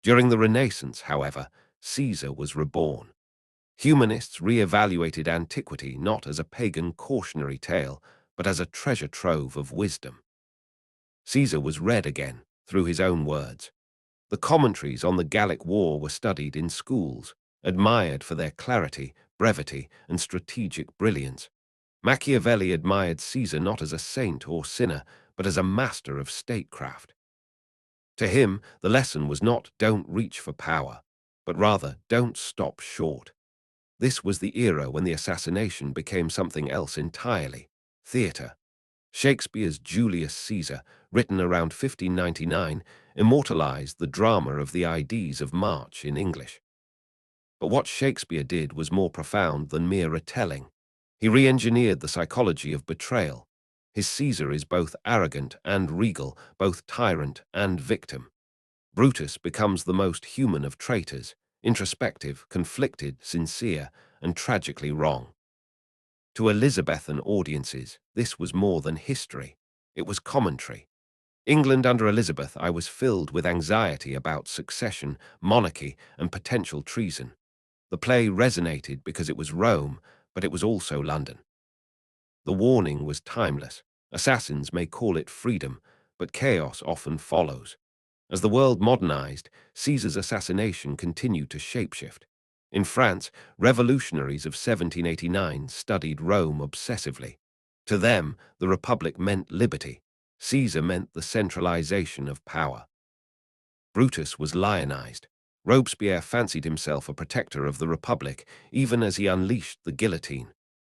During the Renaissance, however, Caesar was reborn. Humanists re-evaluated antiquity not as a pagan cautionary tale, but as a treasure trove of wisdom. Caesar was read again, through his own words. The commentaries on the Gallic War were studied in schools, admired for their clarity, brevity, and strategic brilliance. Machiavelli admired Caesar not as a saint or sinner, but as a master of statecraft. To him, the lesson was not don't reach for power, but rather don't stop short. This was the era when the assassination became something else entirely: theatre. Shakespeare's Julius Caesar, written around 1599, immortalized the drama of the Ides of March in English. But what Shakespeare did was more profound than mere retelling. He re-engineered the psychology of betrayal. His Caesar is both arrogant and regal, both tyrant and victim. Brutus becomes the most human of traitors, introspective, conflicted, sincere, and tragically wrong. To Elizabethan audiences, this was more than history. It was commentary. England under Elizabeth, I was filled with anxiety about succession, monarchy, and potential treason. The play resonated because it was Rome, but it was also London. The warning was timeless. Assassins may call it freedom, but chaos often follows. As the world modernized, Caesar's assassination continued to shapeshift. In France, revolutionaries of 1789 studied Rome obsessively. To them, the Republic meant liberty. Caesar meant the centralization of power. Brutus was lionized. Robespierre fancied himself a protector of the Republic, even as he unleashed the guillotine.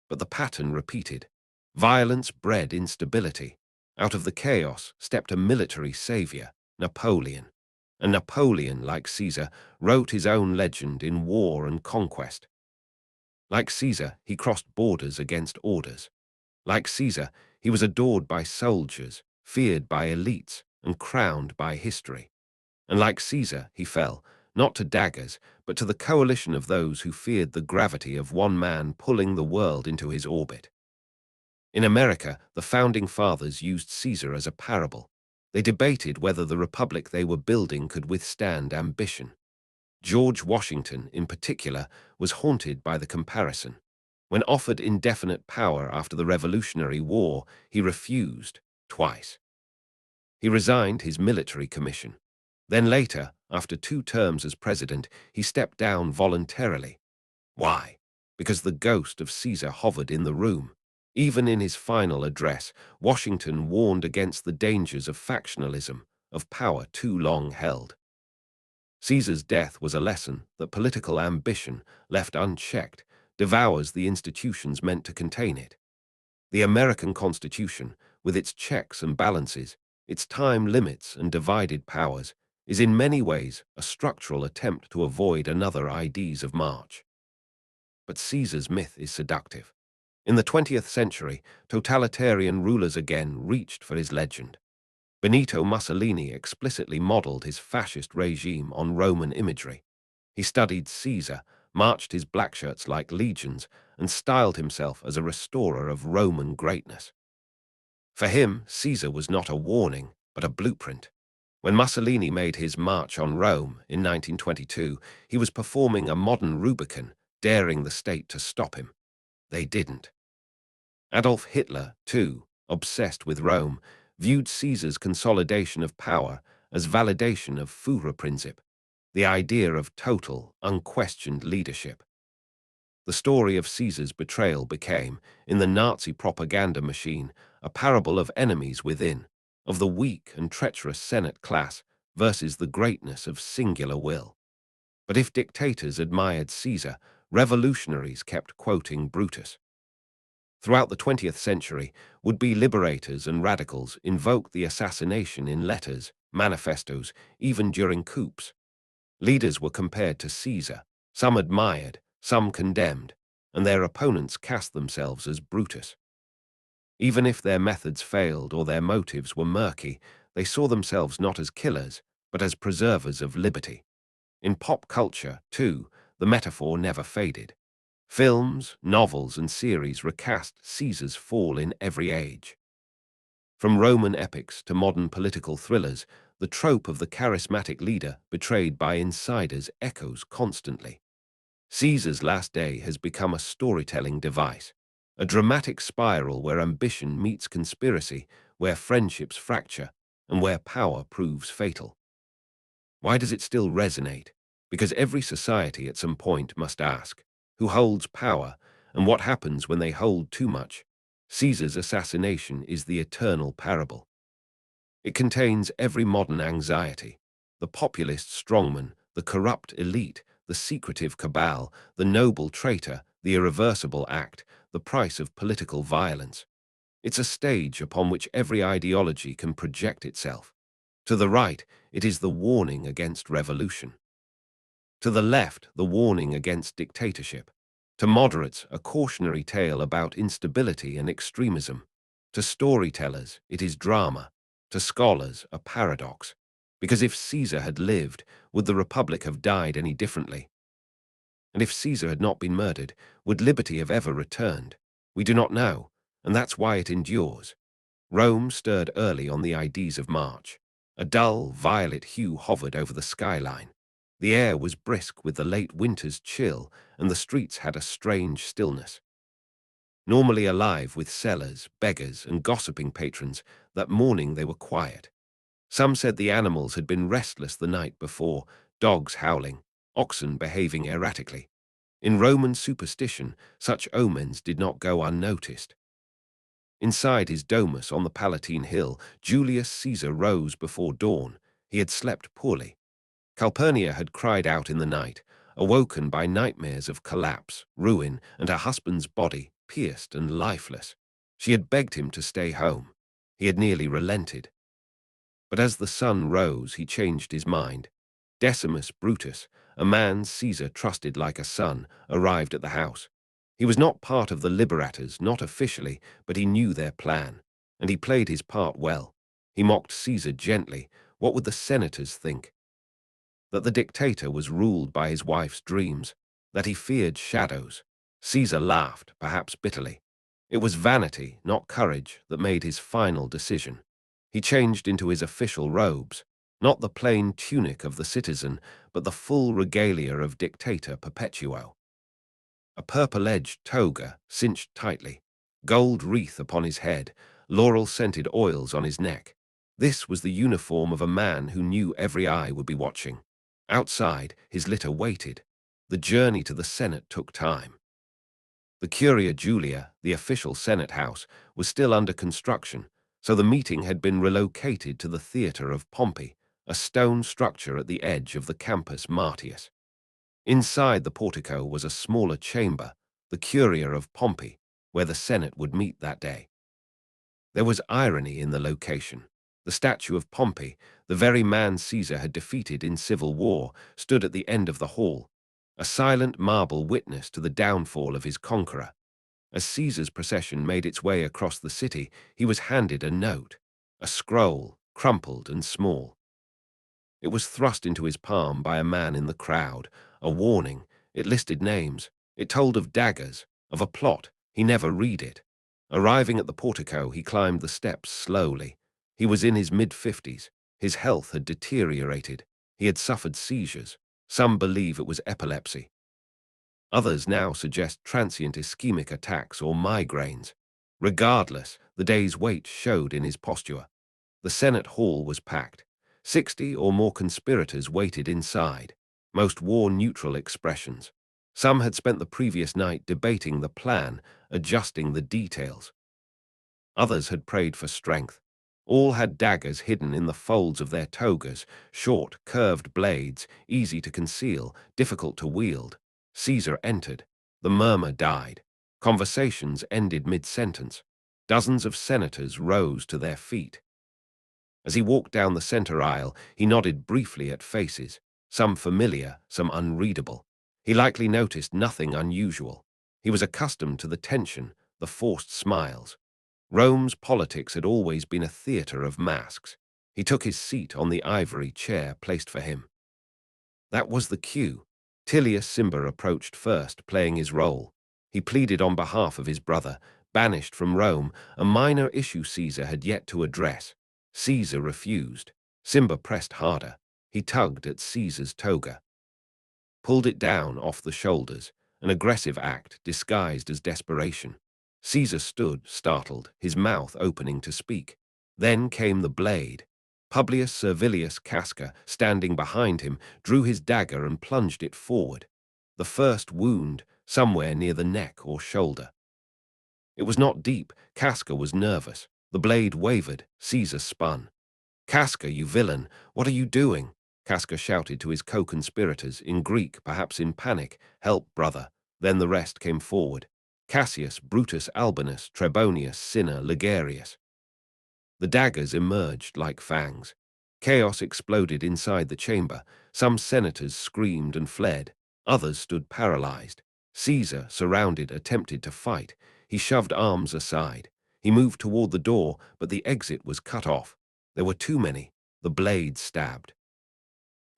But the pattern repeated. Violence bred instability. Out of the chaos stepped a military savior, Napoleon. And Napoleon, like Caesar, wrote his own legend in war and conquest. Like Caesar, he crossed borders against orders. Like Caesar, he was adored by soldiers, feared by elites, and crowned by history. And like Caesar, he fell, not to daggers, but to the coalition of those who feared the gravity of one man pulling the world into his orbit. In America, the Founding Fathers used Caesar as a parable. They debated whether the republic they were building could withstand ambition. George Washington, in particular, was haunted by the comparison. When offered indefinite power after the Revolutionary War, he refused, twice. He resigned his military commission. Then later, after 2 terms as president, he stepped down voluntarily. Why? Because the ghost of Caesar hovered in the room. Even in his final address, Washington warned against the dangers of factionalism, of power too long held. Caesar's death was a lesson that political ambition, left unchecked, devours the institutions meant to contain it. The American Constitution, with its checks and balances, its time limits and divided powers, is in many ways a structural attempt to avoid another Ides of March. But Caesar's myth is seductive. In the 20th century, totalitarian rulers again reached for his legend. Benito Mussolini explicitly modeled his fascist regime on Roman imagery. He studied Caesar, marched his blackshirts like legions, and styled himself as a restorer of Roman greatness. For him, Caesar was not a warning, but a blueprint. When Mussolini made his march on Rome in 1922, he was performing a modern Rubicon, daring the state to stop him. They didn't. Adolf Hitler, too, obsessed with Rome, viewed Caesar's consolidation of power as validation of Führerprinzip, the idea of total, unquestioned leadership. The story of Caesar's betrayal became, in the Nazi propaganda machine, a parable of enemies within, of the weak and treacherous Senate class versus the greatness of singular will. But if dictators admired Caesar, revolutionaries kept quoting Brutus. Throughout the 20th century, would-be liberators and radicals invoked the assassination in letters, manifestos, even during coups. Leaders were compared to Caesar, some admired, some condemned, and their opponents cast themselves as Brutus. Even if their methods failed or their motives were murky, they saw themselves not as killers, but as preservers of liberty. In pop culture, too, the metaphor never faded. Films, novels, and series recast Caesar's fall in every age. From Roman epics to modern political thrillers, the trope of the charismatic leader betrayed by insiders echoes constantly. Caesar's last day has become a storytelling device, a dramatic spiral where ambition meets conspiracy, where friendships fracture, and where power proves fatal. Why does it still resonate? Because every society at some point must ask, who holds power, and what happens when they hold too much? Caesar's assassination is the eternal parable. It contains every modern anxiety: the populist strongman, the corrupt elite, the secretive cabal, the noble traitor, the irreversible act, the price of political violence. It's a stage upon which every ideology can project itself. To the right, it is the warning against revolution. To the left, the warning against dictatorship. To moderates, a cautionary tale about instability and extremism. To storytellers, it is drama. To scholars, a paradox. Because if Caesar had lived, would the Republic have died any differently? And if Caesar had not been murdered, would liberty have ever returned? We do not know, and that's why it endures. Rome stirred early on the Ides of March. A dull, violet hue hovered over the skyline. The air was brisk with the late winter's chill, and the streets had a strange stillness. Normally alive with sellers, beggars, and gossiping patrons, that morning they were quiet. Some said the animals had been restless the night before, dogs howling, oxen behaving erratically. In Roman superstition, such omens did not go unnoticed. Inside his domus on the Palatine Hill, Julius Caesar rose before dawn. He had slept poorly. Calpurnia had cried out in the night, awoken by nightmares of collapse, ruin, and her husband's body, pierced and lifeless. She had begged him to stay home. He had nearly relented. But as the sun rose, he changed his mind. Decimus Brutus, a man Caesar trusted like a son, arrived at the house. He was not part of the liberators, not officially, but he knew their plan, and he played his part well. He mocked Caesar gently. What would the senators think? That the dictator was ruled by his wife's dreams, that he feared shadows. Caesar laughed, perhaps bitterly. It was vanity, not courage, that made his final decision. He changed into his official robes, not the plain tunic of the citizen, but the full regalia of Dictator Perpetuo. A purple-edged toga, cinched tightly, gold wreath upon his head, laurel-scented oils on his neck. This was the uniform of a man who knew every eye would be watching. Outside, his litter waited. The journey to the Senate took time. The Curia Julia, the official Senate house, was still under construction, so the meeting had been relocated to the Theatre of Pompey, a stone structure at the edge of the Campus Martius. Inside the portico was a smaller chamber, the Curia of Pompey, where the Senate would meet that day. There was irony in the location. The statue of Pompey, the very man Caesar had defeated in civil war, stood at the end of the hall, a silent marble witness to the downfall of his conqueror. As Caesar's procession made its way across the city, he was handed a note, a scroll, crumpled and small. It was thrust into his palm by a man in the crowd, a warning. It listed names. It told of daggers, of a plot. He never read it. Arriving at the portico, he climbed the steps slowly. He was in his mid-50s. His health had deteriorated. He had suffered seizures. Some believe it was epilepsy. Others now suggest transient ischemic attacks or migraines. Regardless, the day's weight showed in his posture. The Senate hall was packed. 60 or more conspirators waited inside. Most wore neutral expressions. Some had spent the previous night debating the plan, adjusting the details. Others had prayed for strength. All had daggers hidden in the folds of their togas, short, curved blades, easy to conceal, difficult to wield. Caesar entered. The murmur died. Conversations ended mid-sentence. Dozens of senators rose to their feet. As he walked down the center aisle, he nodded briefly at faces, some familiar, some unreadable. He likely noticed nothing unusual. He was accustomed to the tension, the forced smiles. Rome's politics had always been a theater of masks. He took his seat on the ivory chair placed for him. That was the cue. Tilius Cimber approached first, playing his role. He pleaded on behalf of his brother, banished from Rome, a minor issue Caesar had yet to address. Caesar refused. Cimber pressed harder. He tugged at Caesar's toga, pulled it down off the shoulders, an aggressive act disguised as desperation. Caesar stood, startled, his mouth opening to speak. Then came the blade. Publius Servilius Casca, standing behind him, drew his dagger and plunged it forward. The first wound, somewhere near the neck or shoulder. It was not deep. Casca was nervous. The blade wavered. Caesar spun. "Casca, you villain, what are you doing?" Casca shouted to his co-conspirators, in Greek, perhaps in panic. "Help, brother." Then the rest came forward. Cassius, Brutus, Albinus, Trebonius, Cinna, Ligarius. The daggers emerged like fangs. Chaos exploded inside the chamber. Some senators screamed and fled. Others stood paralyzed. Caesar, surrounded, attempted to fight. He shoved arms aside. He moved toward the door, but the exit was cut off. There were too many. The blade stabbed.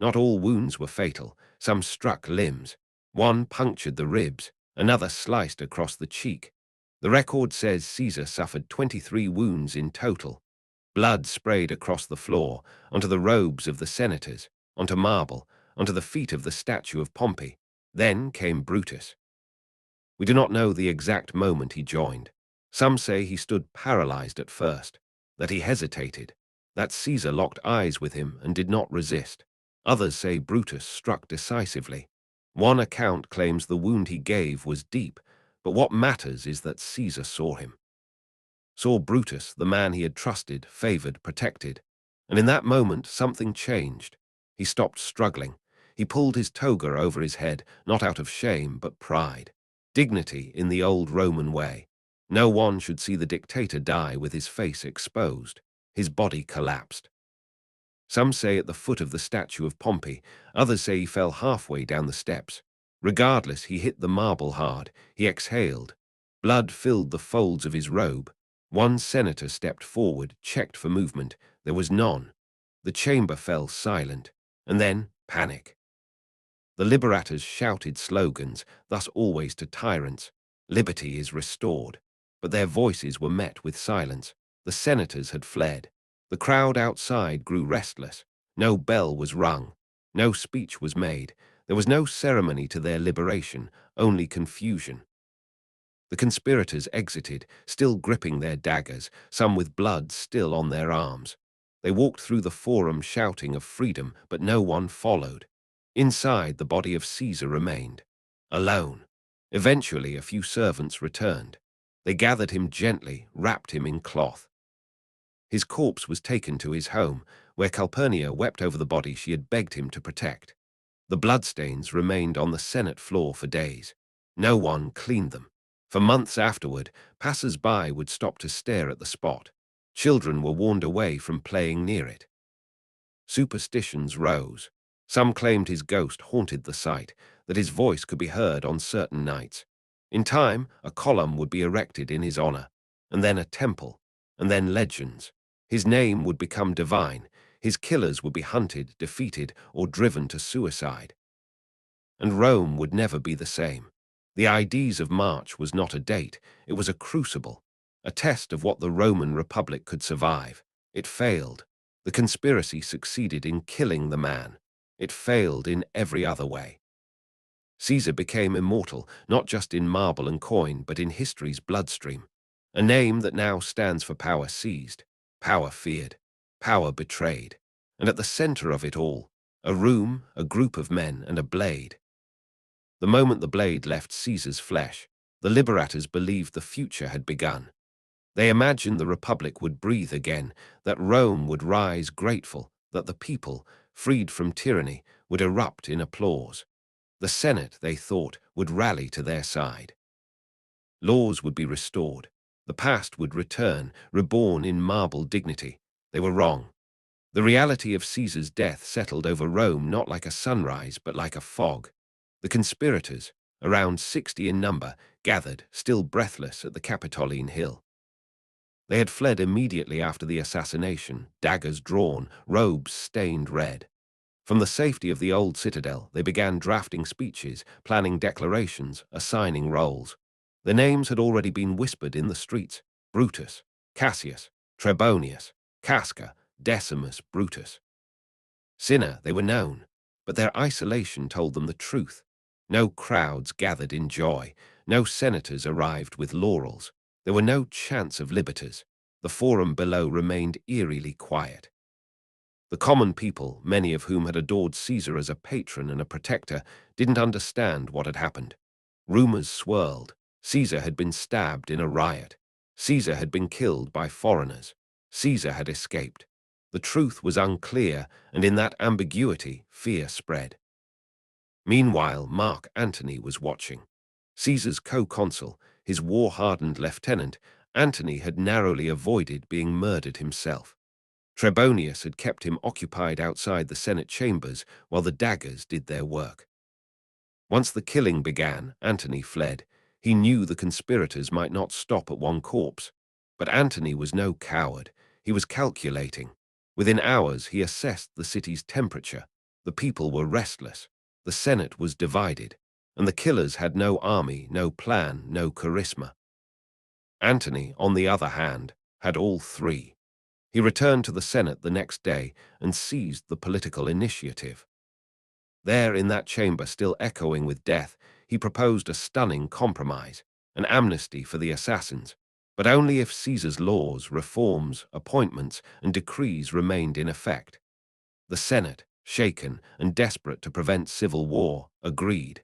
Not all wounds were fatal. Some struck limbs. One punctured the ribs. Another sliced across the cheek. The record says Caesar suffered 23 wounds in total. Blood sprayed across the floor, onto the robes of the senators, onto marble, onto the feet of the statue of Pompey. Then came Brutus. We do not know the exact moment he joined. Some say he stood paralyzed at first, that he hesitated, that Caesar locked eyes with him and did not resist. Others say Brutus struck decisively. One account claims the wound he gave was deep, but what matters is that Caesar saw him. Saw Brutus, the man he had trusted, favored, protected. And in that moment, something changed. He stopped struggling. He pulled his toga over his head, not out of shame, but pride. Dignity in the old Roman way. No one should see the dictator die with his face exposed. His body collapsed. Some say at the foot of the statue of Pompey. Others say he fell halfway down the steps. Regardless, he hit the marble hard. He exhaled. Blood filled the folds of his robe. One senator stepped forward, checked for movement. There was none. The chamber fell silent. And then, panic. The liberators shouted slogans, thus always to tyrants. Liberty is restored. But their voices were met with silence. The senators had fled. The crowd outside grew restless. No bell was rung. No speech was made. There was no ceremony to their liberation, only confusion. The conspirators exited, still gripping their daggers, some with blood still on their arms. They walked through the forum shouting of freedom, but no one followed. Inside, the body of Caesar remained, alone. Eventually, a few servants returned. They gathered him gently, wrapped him in cloth. His corpse was taken to his home, where Calpurnia wept over the body she had begged him to protect. The bloodstains remained on the Senate floor for days. No one cleaned them. For months afterward, passers-by would stop to stare at the spot. Children were warned away from playing near it. Superstitions rose. Some claimed his ghost haunted the site, that his voice could be heard on certain nights. In time, a column would be erected in his honor, and then a temple, and then legends. His name would become divine. His killers would be hunted, defeated, or driven to suicide. And Rome would never be the same. The Ides of March was not a date, it was a crucible, a test of what the Roman Republic could survive. It failed. The conspiracy succeeded in killing the man. It failed in every other way. Caesar became immortal, not just in marble and coin, but in history's bloodstream. A name that now stands for power seized, power feared, power betrayed. And at the center of it all, a room, a group of men, and a blade. The moment the blade left Caesar's flesh, the liberators believed the future had begun. They imagined the Republic would breathe again, that Rome would rise grateful, that the people, freed from tyranny, would erupt in applause. The Senate, they thought, would rally to their side. Laws would be restored. The past would return, reborn in marble dignity. They were wrong. The reality of Caesar's death settled over Rome not like a sunrise, but like a fog. The conspirators, around 60 in number, gathered, still breathless, at the Capitoline Hill. They had fled immediately after the assassination, daggers drawn, robes stained red. From the safety of the old citadel, they began drafting speeches, planning declarations, assigning roles. The names had already been whispered in the streets: Brutus, Cassius, Trebonius, Casca, Decimus Brutus. Cinna, they were known, but their isolation told them the truth. No crowds gathered in joy. No senators arrived with laurels. There were no chants of liberators. The forum below remained eerily quiet. The common people, many of whom had adored Caesar as a patron and a protector, didn't understand what had happened. Rumors swirled. Caesar had been stabbed in a riot. Caesar had been killed by foreigners. Caesar had escaped. The truth was unclear, and in that ambiguity, fear spread. Meanwhile, Mark Antony was watching. Caesar's co-consul, his war-hardened lieutenant, Antony had narrowly avoided being murdered himself. Trebonius had kept him occupied outside the Senate chambers while the daggers did their work. Once the killing began, Antony fled. He knew the conspirators might not stop at one corpse. But Antony was no coward. He was calculating. Within hours, he assessed the city's temperature. The people were restless. The Senate was divided. And the killers had no army, no plan, no charisma. Antony, on the other hand, had all three. He returned to the Senate the next day and seized the political initiative. There, in that chamber still echoing with death, he proposed a stunning compromise, an amnesty for the assassins, but only if Caesar's laws, reforms, appointments, and decrees remained in effect. The Senate, shaken and desperate to prevent civil war, agreed.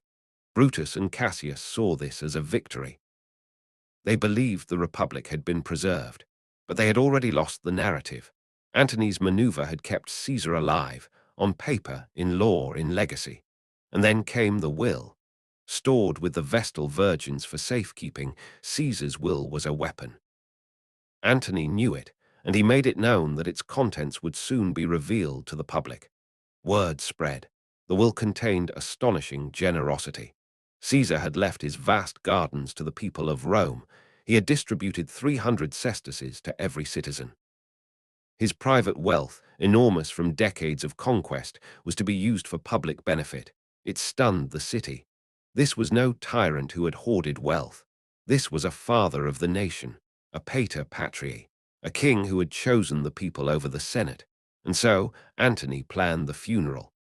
Brutus and Cassius saw this as a victory. They believed the Republic had been preserved, but they had already lost the narrative. Antony's maneuver had kept Caesar alive, on paper, in law, in legacy. And then came the will. Stored with the Vestal virgins for safekeeping, Caesar's will was a weapon. Antony knew it, and he made it known that its contents would soon be revealed to the public. Word spread. The will contained astonishing generosity. Caesar had left his vast gardens to the people of Rome. He had distributed 300 sesterces to every citizen. His private wealth, enormous from decades of conquest, was to be used for public benefit. It stunned the city. This was no tyrant who had hoarded wealth. This was a father of the nation, a pater patriae, a king who had chosen the people over the Senate. And so Antony planned the funeral.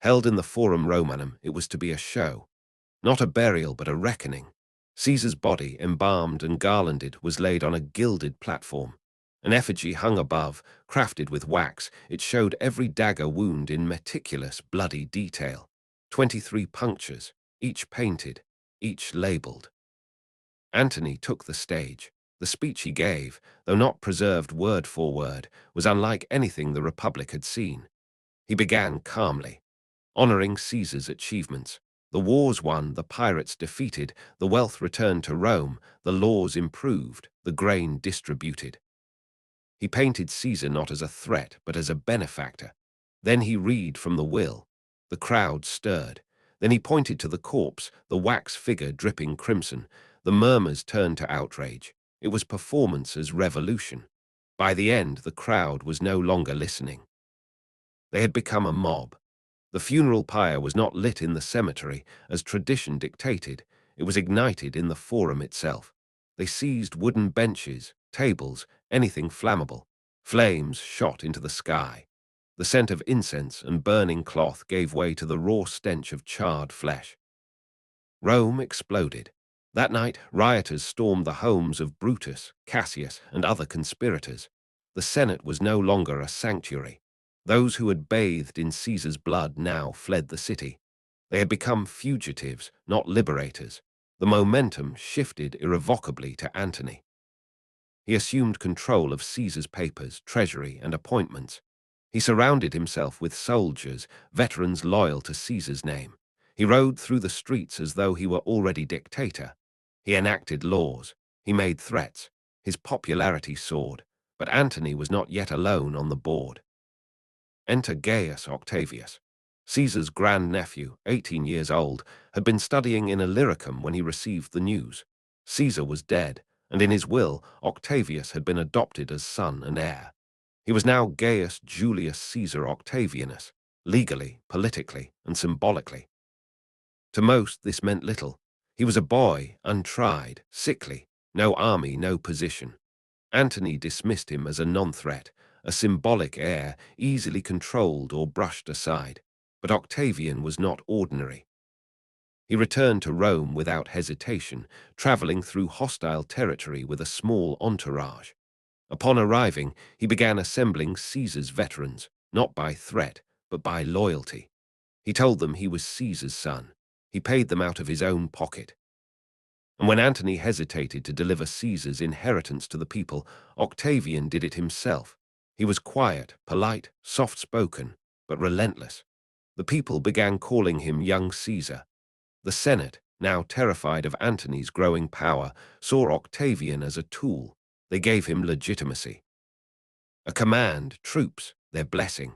Held in the Forum Romanum, it was to be a show. Not a burial, but a reckoning. Caesar's body, embalmed and garlanded, was laid on a gilded platform. An effigy hung above, crafted with wax. It showed every dagger wound in meticulous, bloody detail. 23 punctures, each painted, each labeled. Antony took the stage. The speech he gave, though not preserved word for word, was unlike anything the Republic had seen. He began calmly, honoring Caesar's achievements. The wars won, the pirates defeated, the wealth returned to Rome, the laws improved, the grain distributed. He painted Caesar not as a threat, but as a benefactor. Then he read from the will. The crowd stirred. Then he pointed to the corpse, the wax figure dripping crimson. The murmurs turned to outrage. It was performance as revolution. By the end, the crowd was no longer listening. They had become a mob. The funeral pyre was not lit in the cemetery, as tradition dictated. It was ignited in the forum itself. They seized wooden benches, tables, anything flammable. Flames shot into the sky. The scent of incense and burning cloth gave way to the raw stench of charred flesh. Rome exploded. That night, rioters stormed the homes of Brutus, Cassius, and other conspirators. The Senate was no longer a sanctuary. Those who had bathed in Caesar's blood now fled the city. They had become fugitives, not liberators. The momentum shifted irrevocably to Antony. He assumed control of Caesar's papers, treasury, and appointments. He surrounded himself with soldiers, veterans loyal to Caesar's name. He rode through the streets as though he were already dictator. He enacted laws. He made threats. His popularity soared. But Antony was not yet alone on the board. Enter Gaius Octavius. Caesar's grandnephew, 18 years old, had been studying in Illyricum when he received the news. Caesar was dead, and in his will, Octavius had been adopted as son and heir. He was now Gaius Julius Caesar Octavianus, legally, politically, and symbolically. To most, this meant little. He was a boy, untried, sickly, no army, no position. Antony dismissed him as a non-threat, a symbolic heir, easily controlled or brushed aside. But Octavian was not ordinary. He returned to Rome without hesitation, traveling through hostile territory with a small entourage. Upon arriving, he began assembling Caesar's veterans, not by threat, but by loyalty. He told them he was Caesar's son. He paid them out of his own pocket. And when Antony hesitated to deliver Caesar's inheritance to the people, Octavian did it himself. He was quiet, polite, soft-spoken, but relentless. The people began calling him young Caesar. The Senate, now terrified of Antony's growing power, saw Octavian as a tool. They gave him legitimacy. A command, troops, their blessing.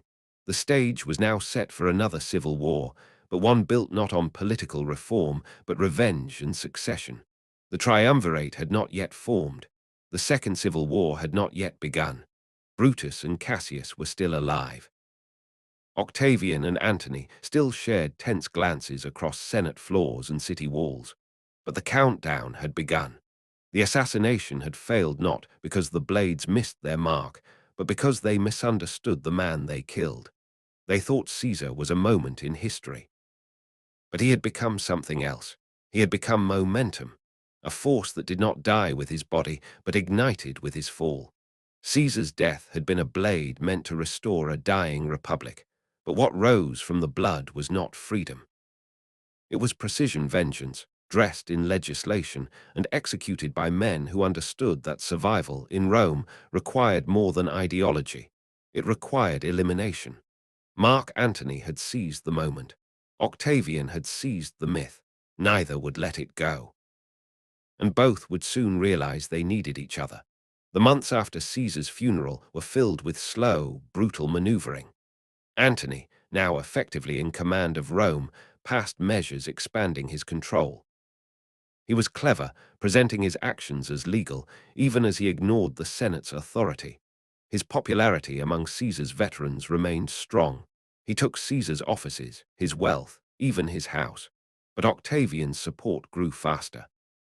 The stage was now set for another civil war, but one built not on political reform, but revenge and succession. The triumvirate had not yet formed. The Second Civil War had not yet begun. Brutus and Cassius were still alive. Octavian and Antony still shared tense glances across Senate floors and city walls. But the countdown had begun. The assassination had failed not because the blades missed their mark, but because they misunderstood the man they killed. They thought Caesar was a moment in history. But he had become something else. He had become momentum, a force that did not die with his body, but ignited with his fall. Caesar's death had been a blade meant to restore a dying republic, but what rose from the blood was not freedom. It was precision vengeance, dressed in legislation and executed by men who understood that survival in Rome required more than ideology. It required elimination. Mark Antony had seized the moment. Octavian had seized the myth. Neither would let it go. And both would soon realize they needed each other. The months after Caesar's funeral were filled with slow, brutal maneuvering. Antony, now effectively in command of Rome, passed measures expanding his control. He was clever, presenting his actions as legal, even as he ignored the Senate's authority. His popularity among Caesar's veterans remained strong. He took Caesar's offices, his wealth, even his house. But Octavian's support grew faster.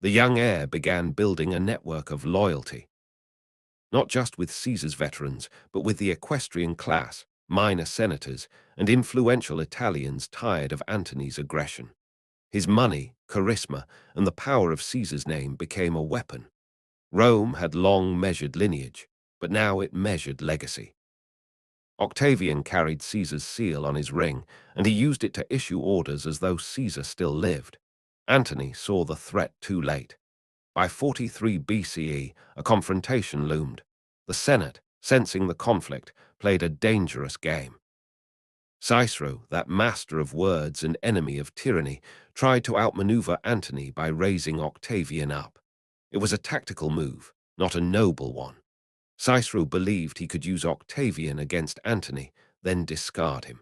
The young heir began building a network of loyalty, not just with Caesar's veterans, but with the equestrian class, minor senators, and influential Italians tired of Antony's aggression. His money, charisma, and the power of Caesar's name became a weapon. Rome had long measured lineage, but now it measured legacy. Octavian carried Caesar's seal on his ring, and he used it to issue orders as though Caesar still lived. Antony saw the threat too late. By 43 BCE, a confrontation loomed. The Senate, sensing the conflict, played a dangerous game. Cicero, that master of words and enemy of tyranny, tried to outmaneuver Antony by raising Octavian up. It was a tactical move, not a noble one. Cicero believed he could use Octavian against Antony, then discard him.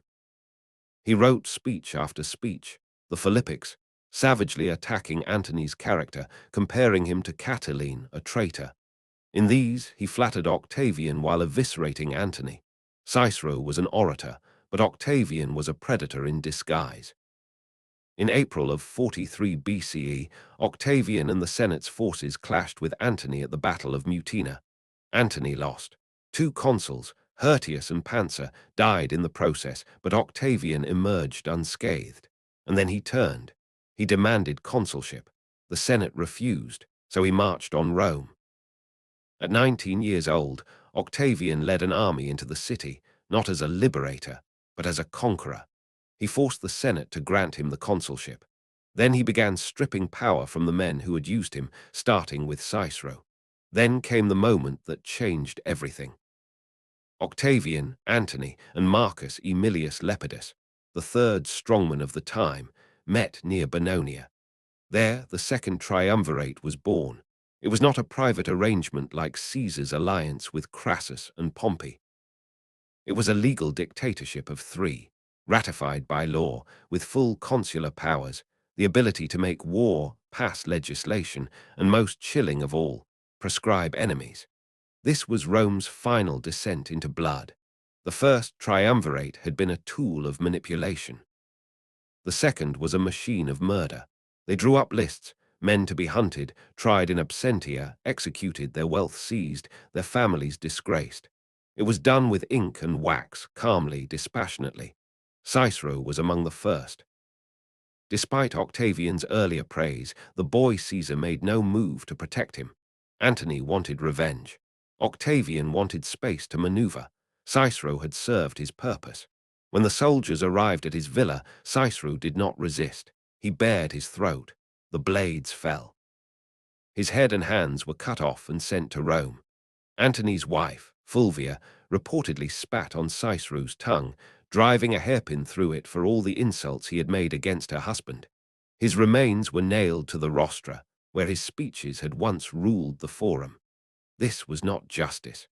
He wrote speech after speech, the Philippics, savagely attacking Antony's character, comparing him to Catiline, a traitor. In these, he flattered Octavian while eviscerating Antony. Cicero was an orator, but Octavian was a predator in disguise. In April of 43 BCE, Octavian and the Senate's forces clashed with Antony at the Battle of Mutina. Antony lost. 2 consuls, Hirtius and Pansa, died in the process, but Octavian emerged unscathed. And then he turned. He demanded consulship. The Senate refused, so he marched on Rome. At 19 years old, Octavian led an army into the city, not as a liberator, but as a conqueror. He forced the Senate to grant him the consulship. Then he began stripping power from the men who had used him, starting with Cicero. Then came the moment that changed everything. Octavian, Antony, and Marcus Aemilius Lepidus, the third strongman of the time, met near Bononia. There, the second triumvirate was born. It was not a private arrangement like Caesar's alliance with Crassus and Pompey. It was a legal dictatorship of 3, ratified by law, with full consular powers, the ability to make war, pass legislation, and most chilling of all, prescribe enemies. This was Rome's final descent into blood. The first triumvirate had been a tool of manipulation. The second was a machine of murder. They drew up lists, men to be hunted, tried in absentia, executed, their wealth seized, their families disgraced. It was done with ink and wax, calmly, dispassionately. Cicero was among the first. Despite Octavian's earlier praise, the boy Caesar made no move to protect him. Antony wanted revenge. Octavian wanted space to maneuver. Cicero had served his purpose. When the soldiers arrived at his villa, Cicero did not resist. He bared his throat. The blades fell. His head and hands were cut off and sent to Rome. Antony's wife, Fulvia, reportedly spat on Cicero's tongue, driving a hairpin through it for all the insults he had made against her husband. His remains were nailed to the rostra, where his speeches had once ruled the forum. This was not justice.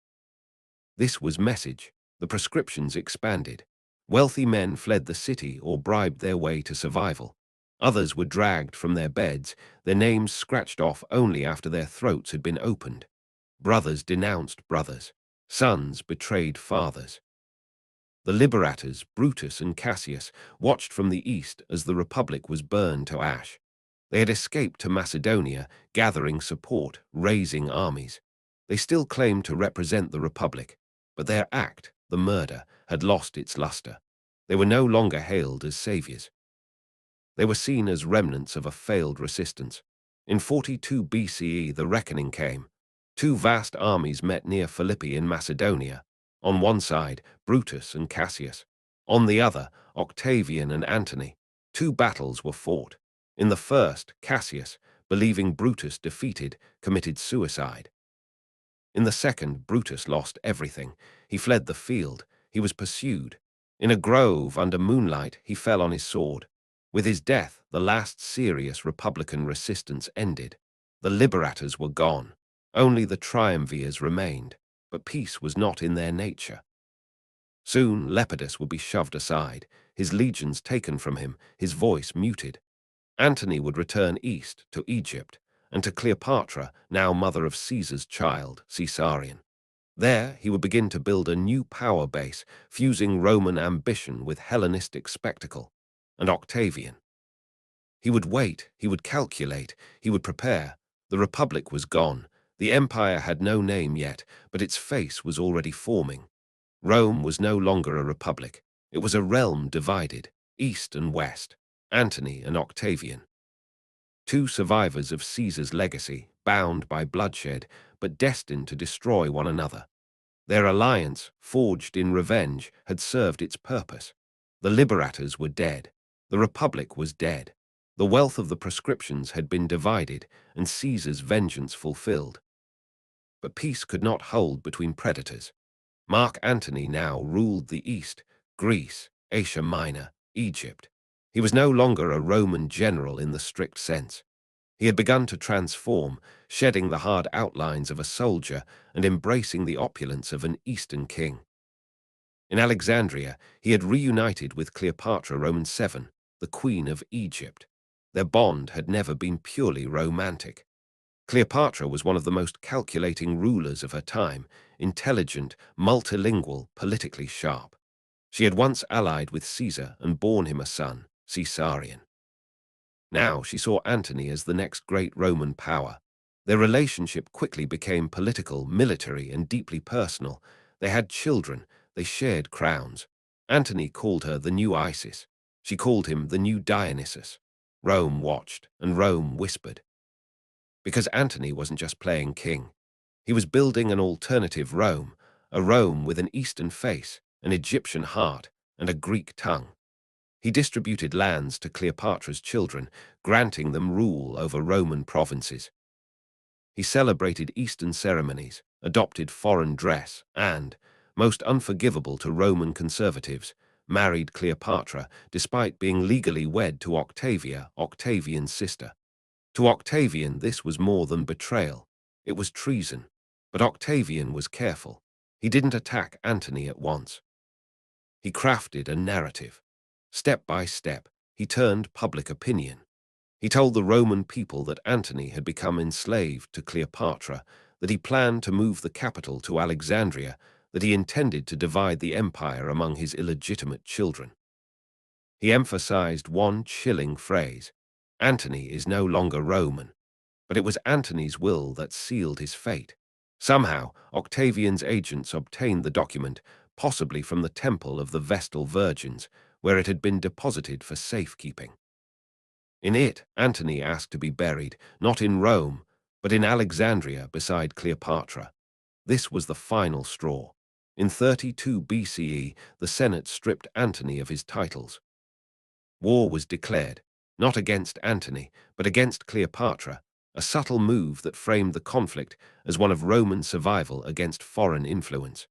This was message. The proscriptions expanded. Wealthy men fled the city or bribed their way to survival. Others were dragged from their beds, their names scratched off only after their throats had been opened. Brothers denounced brothers. Sons betrayed fathers. The liberators, Brutus and Cassius, watched from the east as the Republic was burned to ash. They had escaped to Macedonia, gathering support, raising armies. They still claimed to represent the Republic, but their act, the murder, had lost its luster. They were no longer hailed as saviors. They were seen as remnants of a failed resistance. In 42 BCE, the reckoning came. Two vast armies met near Philippi in Macedonia. On one side, Brutus and Cassius. On the other, Octavian and Antony. Two battles were fought. In the first, Cassius, believing Brutus defeated, committed suicide. In the second, Brutus lost everything. He fled the field. He was pursued. In a grove under moonlight, he fell on his sword. With his death, the last serious Republican resistance ended. The liberators were gone. Only the triumvirs remained, but peace was not in their nature. Soon Lepidus would be shoved aside, his legions taken from him, his voice muted. Antony would return east to Egypt, and to Cleopatra, now mother of Caesar's child, Caesarion. There he would begin to build a new power base, fusing Roman ambition with Hellenistic spectacle. And Octavian. He would wait, he would calculate, he would prepare. The Republic was gone. The empire had no name yet, but its face was already forming. Rome was no longer a republic. It was a realm divided, east and west, Antony and Octavian. Two survivors of Caesar's legacy, bound by bloodshed, but destined to destroy one another. Their alliance, forged in revenge, had served its purpose. The liberators were dead. The Republic was dead. The wealth of the proscriptions had been divided, and Caesar's vengeance fulfilled. But peace could not hold between predators. Mark Antony now ruled the East, Greece, Asia Minor, Egypt. He was no longer a Roman general in the strict sense. He had begun to transform, shedding the hard outlines of a soldier and embracing the opulence of an Eastern king. In Alexandria, he had reunited with Cleopatra Roman VII, the Queen of Egypt. Their bond had never been purely romantic. Cleopatra was one of the most calculating rulers of her time, intelligent, multilingual, politically sharp. She had once allied with Caesar and borne him a son, Caesarion. Now she saw Antony as the next great Roman power. Their relationship quickly became political, military, and deeply personal. They had children, they shared crowns. Antony called her the new Isis. She called him the new Dionysus. Rome watched, and Rome whispered. Because Antony wasn't just playing king. He was building an alternative Rome, a Rome with an Eastern face, an Egyptian heart, and a Greek tongue. He distributed lands to Cleopatra's children, granting them rule over Roman provinces. He celebrated Eastern ceremonies, adopted foreign dress, and, most unforgivable to Roman conservatives, married Cleopatra despite being legally wed to Octavia, Octavian's sister. To Octavian, this was more than betrayal. It was treason. But Octavian was careful. He didn't attack Antony at once. He crafted a narrative. Step by step, he turned public opinion. He told the Roman people that Antony had become enslaved to Cleopatra, that he planned to move the capital to Alexandria, that he intended to divide the empire among his illegitimate children. He emphasized one chilling phrase: Antony is no longer Roman. But it was Antony's will that sealed his fate. Somehow, Octavian's agents obtained the document, possibly from the temple of the Vestal Virgins, where it had been deposited for safekeeping. In it, Antony asked to be buried, not in Rome, but in Alexandria beside Cleopatra. This was the final straw. In 32 BCE, the Senate stripped Antony of his titles. War was declared, not against Antony, but against Cleopatra, a subtle move that framed the conflict as one of Roman survival against foreign influence.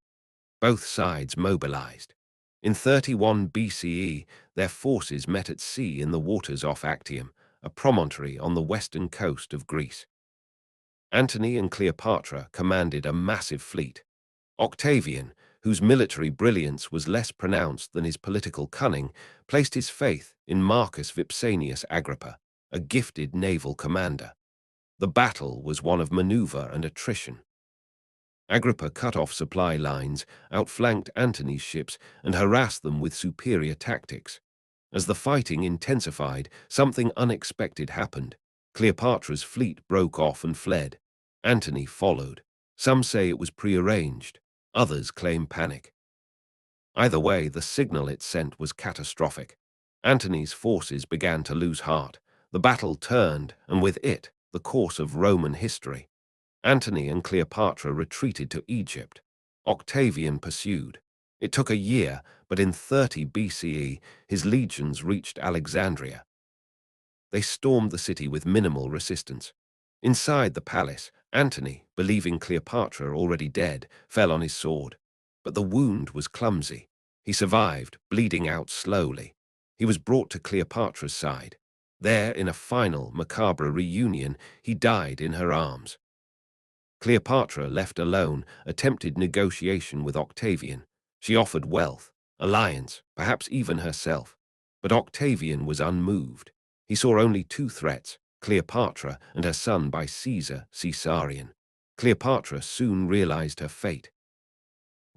Both sides mobilized. In 31 BCE, their forces met at sea in the waters off Actium, a promontory on the western coast of Greece. Antony and Cleopatra commanded a massive fleet. Octavian, whose military brilliance was less pronounced than his political cunning, placed his faith in Marcus Vipsanius Agrippa, a gifted naval commander. The battle was one of maneuver and attrition. Agrippa cut off supply lines, outflanked Antony's ships, and harassed them with superior tactics. As the fighting intensified, something unexpected happened. Cleopatra's fleet broke off and fled. Antony followed. Some say it was prearranged. Others claim panic. Either way, the signal it sent was catastrophic. Antony's forces began to lose heart. The battle turned, and with it, the course of Roman history. Antony and Cleopatra retreated to Egypt. Octavian pursued. It took a year, but in 30 BCE, his legions reached Alexandria. They stormed the city with minimal resistance. Inside the palace, Antony, believing Cleopatra already dead, fell on his sword. But the wound was clumsy. He survived, bleeding out slowly. He was brought to Cleopatra's side. There, in a final, macabre reunion, he died in her arms. Cleopatra, left alone, attempted negotiation with Octavian. She offered wealth, alliance, perhaps even herself. But Octavian was unmoved. He saw only two threats, Cleopatra and her son by Caesar, Caesarion. Cleopatra soon realized her fate.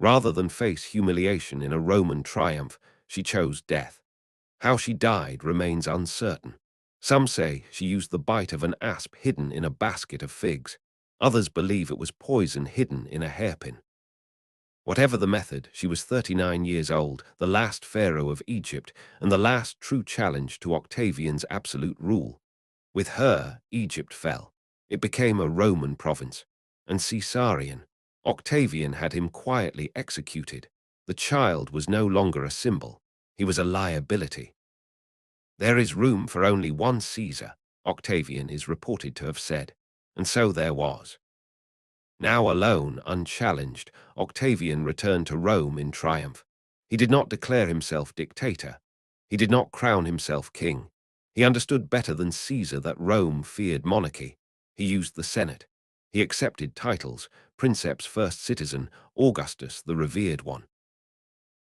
Rather than face humiliation in a Roman triumph, she chose death. How she died remains uncertain. Some say she used the bite of an asp hidden in a basket of figs. Others believe it was poison hidden in a hairpin. Whatever the method, she was 39 years old, the last pharaoh of Egypt, and the last true challenge to Octavian's absolute rule. With her, Egypt fell. It became a Roman province. And Caesarion, Octavian had him quietly executed. The child was no longer a symbol. He was a liability. There is room for only one Caesar, Octavian is reported to have said. And so there was. Now alone, unchallenged, Octavian returned to Rome in triumph. He did not declare himself dictator. He did not crown himself king. He understood better than Caesar that Rome feared monarchy. He used the Senate. He accepted titles, Princeps first citizen, Augustus the revered one.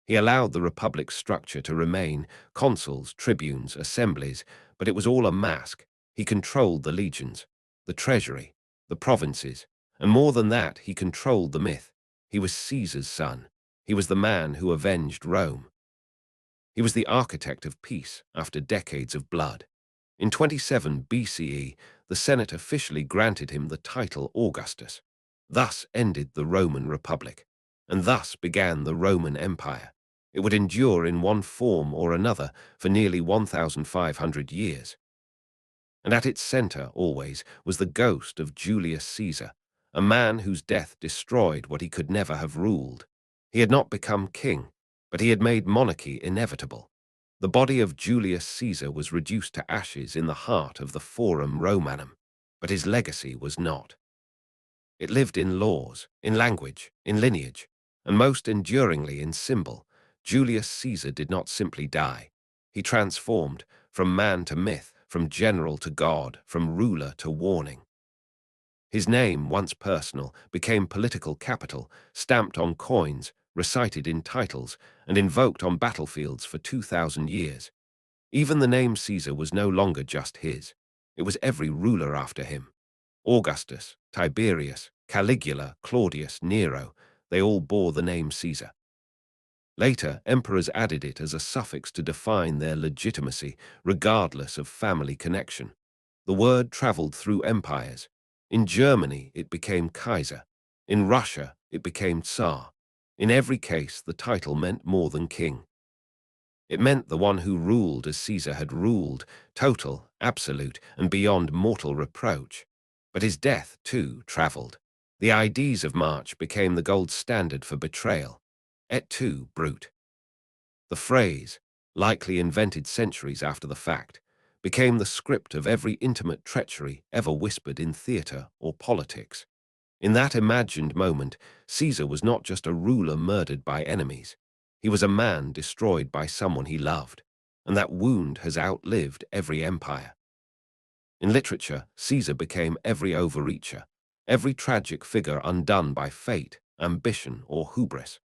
He allowed the republic's structure to remain, consuls, tribunes, assemblies, but it was all a mask. He controlled the legions, the treasury, the provinces, and more than that, he controlled the myth. He was Caesar's son. He was the man who avenged Rome. He was the architect of peace after decades of blood. In 27 BCE, the Senate officially granted him the title Augustus. Thus ended the Roman Republic, and thus began the Roman Empire. It would endure in one form or another for nearly 1,500 years. And at its center, always, was the ghost of Julius Caesar, a man whose death destroyed what he could never have ruled. He had not become king, but he had made monarchy inevitable. The body of Julius Caesar was reduced to ashes in the heart of the Forum Romanum, but his legacy was not. It lived in laws, in language, in lineage, and most enduringly in symbol. Julius Caesar did not simply die. He transformed, from man to myth, from general to god, from ruler to warning. His name, once personal, became political capital, stamped on coins, recited in titles, and invoked on battlefields for 2,000 years. Even the name Caesar was no longer just his. It was every ruler after him. Augustus, Tiberius, Caligula, Claudius, Nero, they all bore the name Caesar. Later, emperors added it as a suffix to define their legitimacy, regardless of family connection. The word traveled through empires. In Germany, it became Kaiser. In Russia, it became Tsar. In every case, the title meant more than king. It meant the one who ruled as Caesar had ruled, total, absolute, and beyond mortal reproach. But his death, too, traveled. The Ides of March became the gold standard for betrayal. Et tu, brute. The phrase, likely invented centuries after the fact, became the script of every intimate treachery ever whispered in theatre or politics. In that imagined moment, Caesar was not just a ruler murdered by enemies. He was a man destroyed by someone he loved, and that wound has outlived every empire. In literature, Caesar became every overreacher, every tragic figure undone by fate, ambition, or hubris.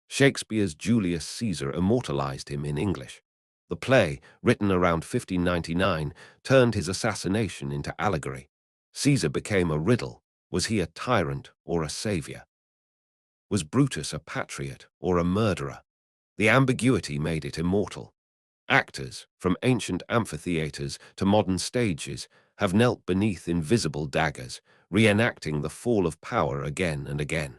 Shakespeare's Julius Caesar immortalized him in English. The play, written around 1599, turned his assassination into allegory. Caesar became a riddle. Was he a tyrant or a savior? Was Brutus a patriot or a murderer? The ambiguity made it immortal. Actors, from ancient amphitheaters to modern stages, have knelt beneath invisible daggers, reenacting the fall of power again and again.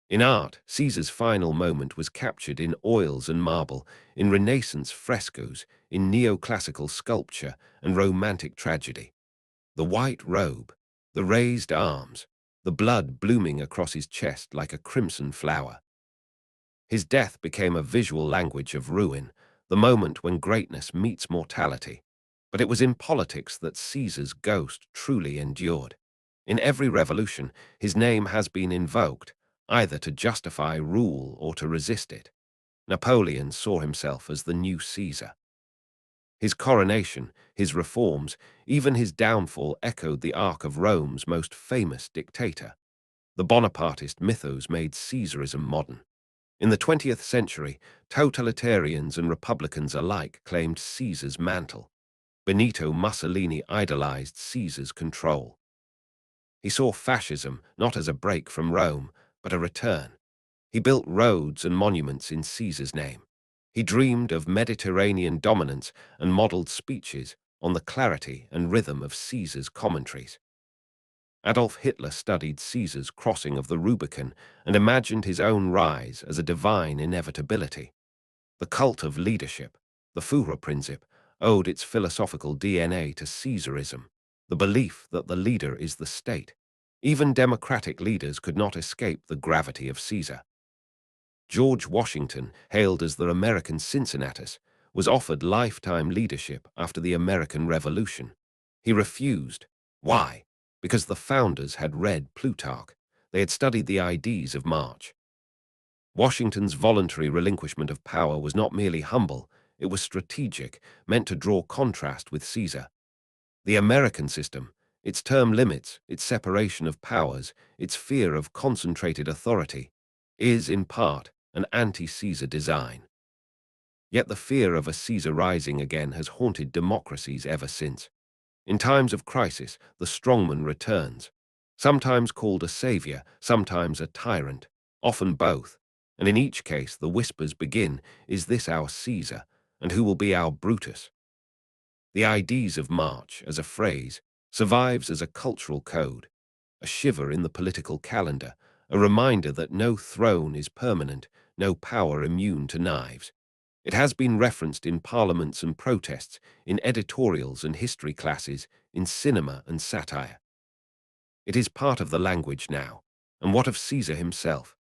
In art, Caesar's final moment was captured in oils and marble, in Renaissance frescoes, in neoclassical sculpture and romantic tragedy. The white robe, the raised arms, the blood blooming across his chest like a crimson flower. His death became a visual language of ruin, the moment when greatness meets mortality. But it was in politics that Caesar's ghost truly endured. In every revolution, his name has been invoked, either to justify rule or to resist it. Napoleon saw himself as the new Caesar. His coronation, his reforms, even his downfall echoed the arc of Rome's most famous dictator. The Bonapartist mythos made Caesarism modern. In the 20th century, totalitarians and republicans alike claimed Caesar's mantle. Benito Mussolini idolized Caesar's control. He saw fascism not as a break from Rome, but a return. He built roads and monuments in Caesar's name. He dreamed of Mediterranean dominance and modeled speeches on the clarity and rhythm of Caesar's commentaries. Adolf Hitler studied Caesar's crossing of the Rubicon and imagined his own rise as a divine inevitability. The cult of leadership, the Führerprinzip, owed its philosophical DNA to Caesarism, the belief that the leader is the state. Even democratic leaders could not escape the gravity of Caesar. George Washington, hailed as the American Cincinnatus, was offered lifetime leadership after the American Revolution. He refused. Why? Because the founders had read Plutarch. They had studied the Ides of March. Washington's voluntary relinquishment of power was not merely humble, it was strategic, meant to draw contrast with Caesar. The American system, its term limits, its separation of powers, its fear of concentrated authority, is, in part, an anti-Caesar design. Yet the fear of a Caesar rising again has haunted democracies ever since. In times of crisis, the strongman returns, sometimes called a savior, sometimes a tyrant, often both, and in each case the whispers begin, is this our Caesar, and who will be our Brutus? The Ides of March, as a phrase, survives as a cultural code, a shiver in the political calendar, a reminder that no throne is permanent, no power immune to knives. It has been referenced in parliaments and protests, in editorials and history classes, in cinema and satire. It is part of the language now. And what of Caesar himself?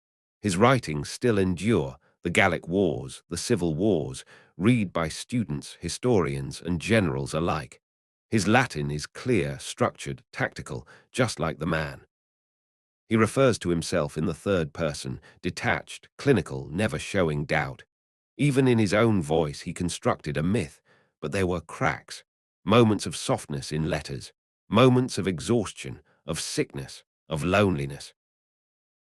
His writings still endure, the Gallic Wars, the Civil Wars, read by students, historians, and generals alike. His Latin is clear, structured, tactical, just like the man. He refers to himself in the third person, detached, clinical, never showing doubt. Even in his own voice he constructed a myth, but there were cracks, moments of softness in letters, moments of exhaustion, of sickness, of loneliness.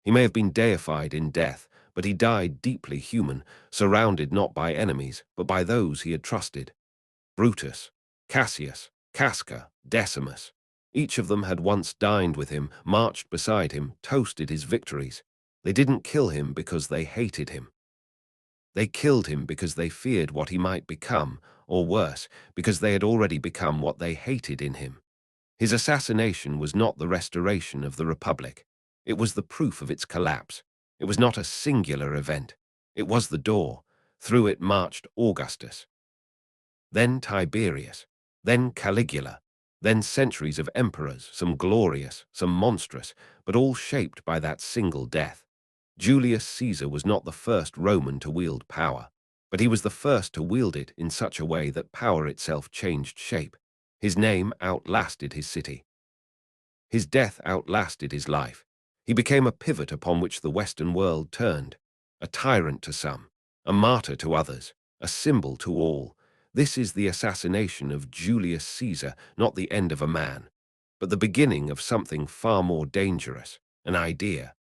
He may have been deified in death, but he died deeply human, surrounded not by enemies, but by those he had trusted. Brutus, Cassius, Casca, Decimus. Each of them had once dined with him, marched beside him, toasted his victories. They didn't kill him because they hated him. They killed him because they feared what he might become, or worse, because they had already become what they hated in him. His assassination was not the restoration of the Republic. It was the proof of its collapse. It was not a singular event. It was the door. Through it marched Augustus. Then Tiberius. Then Caligula. Then centuries of emperors, some glorious, some monstrous, but all shaped by that single death. Julius Caesar was not the first Roman to wield power. but he was the first to wield it in such a way that power itself changed shape. His name outlasted his city. His death outlasted his life. He became a pivot upon which the Western world turned, a tyrant to some, a martyr to others, a symbol to all. This is the assassination of Julius Caesar, not the end of a man, but the beginning of something far more dangerous, an idea.